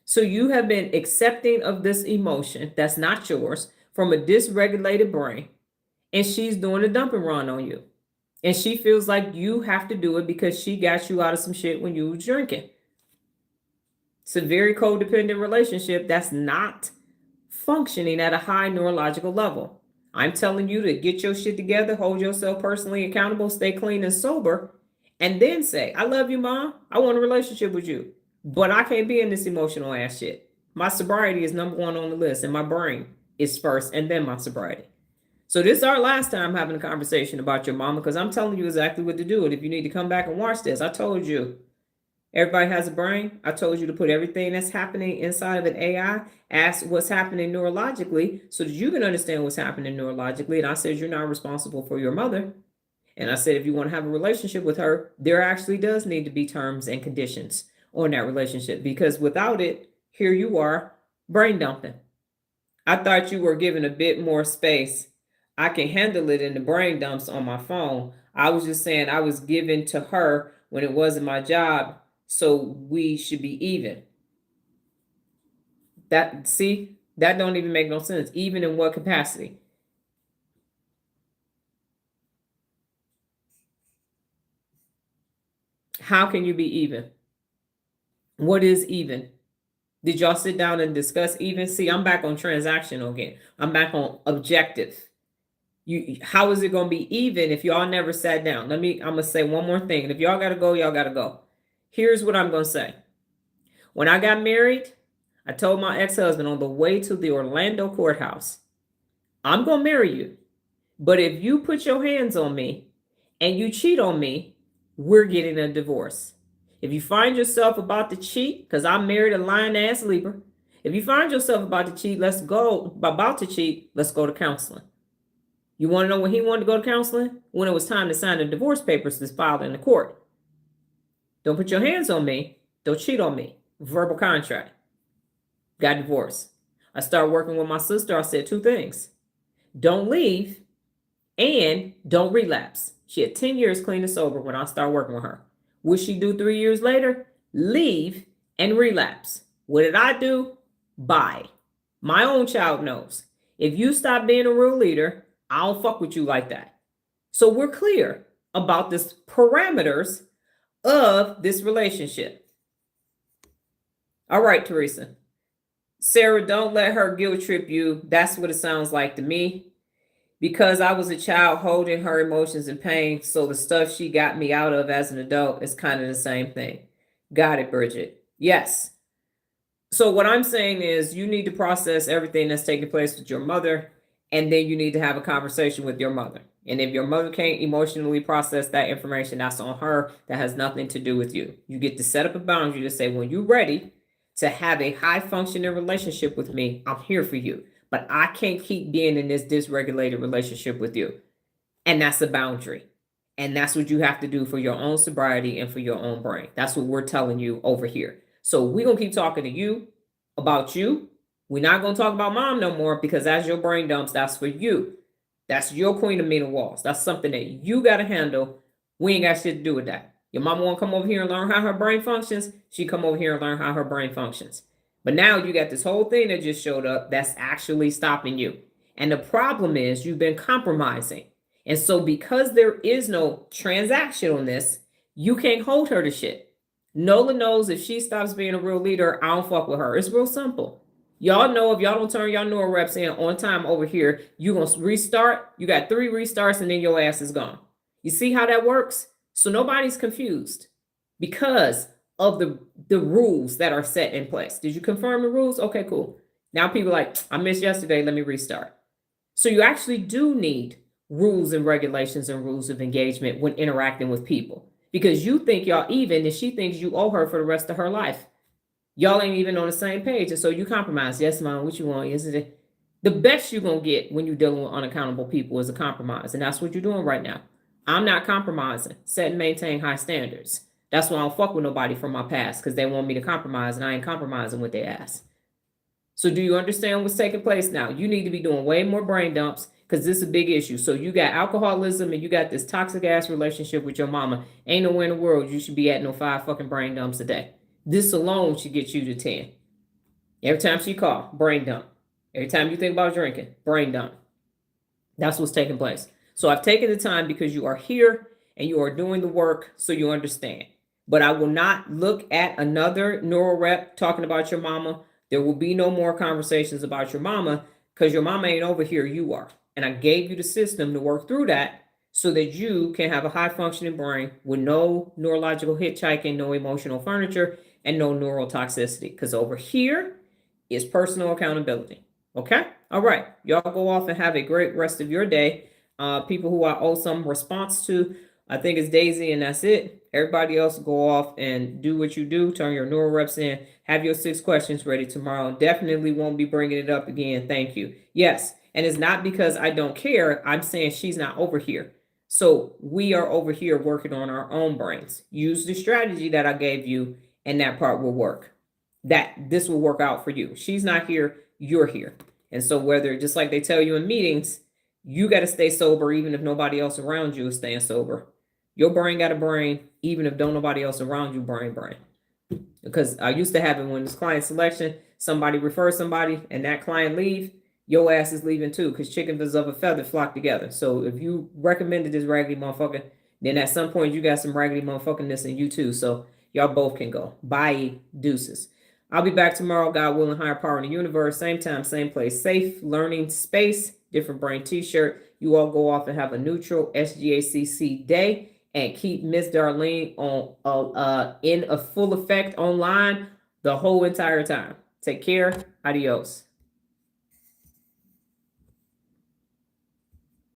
So you have been accepting of this emotion that's not yours from a dysregulated brain, and she's doing a dumping run on you. And she feels like you have to do it because she got you out of some shit when you were drinking. It's a very codependent relationship that's not functioning at a high neurological level. I'm telling you to get your shit together, hold yourself personally accountable, stay clean and sober, and then say, I love you, Mom. I want a relationship with you, but I can't be in this emotional ass shit. My sobriety is number one on the list, and my brain is first, and then my sobriety. So this is our last time having a conversation about your mama, because I'm telling you exactly what to do. And if you need to come back and watch this, I told you. Everybody has a brain. I told you to put everything that's happening inside of an AI, ask what's happening neurologically so that you can understand what's happening neurologically. And I said, you're not responsible for your mother. And I said, if you want to have a relationship with her, there actually does need to be terms and conditions on that relationship, because without it, here you are brain dumping. I thought you were given a bit more space. I can handle it in the brain dumps on my phone. I was just saying I was given to her when it wasn't my job. So we should be even. That don't even make no sense. Even in what capacity? How can you be even? What is even? Did y'all sit down and discuss even? See, I'm back on transactional again. I'm back on objective. How is it going to be even if y'all never sat down? I'm going to say one more thing. And if y'all got to go, y'all got to go. Here's what I'm going to say. When I got married, I told my ex-husband on the way to the Orlando courthouse, I'm going to marry you. But if you put your hands on me and you cheat on me, we're getting a divorce. If you find yourself about to cheat, because I married a lying-ass Libra, if you find yourself about to cheat, let's go to counseling. You want to know when he wanted to go to counseling? When it was time to sign the divorce papers that's filed in the court. Don't put your hands on me. Don't cheat on me. Verbal contract. Got divorced. I started working with my sister. I said two things. Don't leave and don't relapse. She had 10 years clean and sober when I started working with her. What she do 3 years later? Leave and relapse. What did I do? Bye. My own child knows. If you stop being a real leader, I don't fuck with you like that. So we're clear about this parameters of this relationship. All right, Teresa. Sarah, don't let her guilt trip you. That's what it sounds like to me. Because I was a child holding her emotions and pain, so the stuff she got me out of as an adult is kind of the same thing. Got it, Bridget. Yes. So what I'm saying is you need to process everything that's taking place with your mother, and then you need to have a conversation with your mother. And if your mother can't emotionally process that information, that's on her. That has nothing to do with you. You get to set up a boundary to say, when you're ready to have a high functioning relationship with me, I'm here for you. But I can't keep being in this dysregulated relationship with you. And that's a boundary. And that's what you have to do for your own sobriety and for your own brain. That's what we're telling you over here. So we're going to keep talking to you about you. We're not going to talk about mom no more, because that's your brain dumps. That's for you. That's your queen of mean walls. That's something that you got to handle. We ain't got shit to do with that. Your mama want to come over here and learn how her brain functions. She come over here and learn how her brain functions. But now you got this whole thing that just showed up that's actually stopping you. And the problem is you've been compromising. And so because there is no transaction on this, you can't hold her to shit. Nola knows if she stops being a real leader, I don't fuck with her. It's real simple. Y'all know if y'all don't turn y'all neuro reps in on time over here, you're going to restart. You got 3 restarts and then your ass is gone. You see how that works? So nobody's confused because of the rules that are set in place. Did you confirm the rules? Okay, cool. Now people are like, I missed yesterday. Let me restart. So you actually do need rules and regulations and rules of engagement when interacting with people, because you think y'all even and she thinks you owe her for the rest of her life. Y'all ain't even on the same page. And so you compromise. Yes, mom, what you want? Is it the best you're going to get when you're dealing with unaccountable people is a compromise. And that's what you're doing right now. I'm not compromising. Set and maintain high standards. That's why I don't fuck with nobody from my past, because they want me to compromise and I ain't compromising with their ass. So do you understand what's taking place now? You need to be doing way more brain dumps, because this is a big issue. So you got alcoholism and you got this toxic ass relationship with your mama. Ain't nowhere in the world you should be at no 5 fucking brain dumps a day. This alone should get you to 10. Every time she call, brain dump. Every time you think about drinking, brain dump. That's what's taking place. So I've taken the time because you are here and you are doing the work so you understand. But I will not look at another neuro rep talking about your mama. There will be no more conversations about your mama because your mama ain't over here, you are. And I gave you the system to work through that so that you can have a high functioning brain with no neurological hitchhiking, no emotional furniture, and no neurotoxicity. Because over here is personal accountability. Okay? All right. Y'all go off and have a great rest of your day. People who I owe some response to, I think it's Daisy, and that's it. Everybody else go off and do what you do. Turn your neural reps in. Have your 6 questions ready tomorrow. Definitely won't be bringing it up again. Thank you. Yes. And it's not because I don't care. I'm saying she's not over here. So we are over here working on our own brains. Use the strategy that I gave you, and that part will work. This will work out for you. She's not here. You're here. And so whether, just like they tell you in meetings, you got to stay sober even if nobody else around you is staying sober. Your brain got a brain, even if don't nobody else around you brain. Because I used to have it when it's client selection, somebody refers somebody and that client leave, your ass is leaving too, because chickens of a feather flock together. So if you recommended this raggedy motherfucker, then at some point you got some raggedy motherfuckingness in you too. So y'all both can go. Bye, deuces. I'll be back tomorrow, God willing, higher power in the universe, same time, same place, safe learning space, different brain t-shirt. You all go off and have a neutral SGACC day and keep Miss Darlene on in a full effect online the whole entire time. Take care. Adios.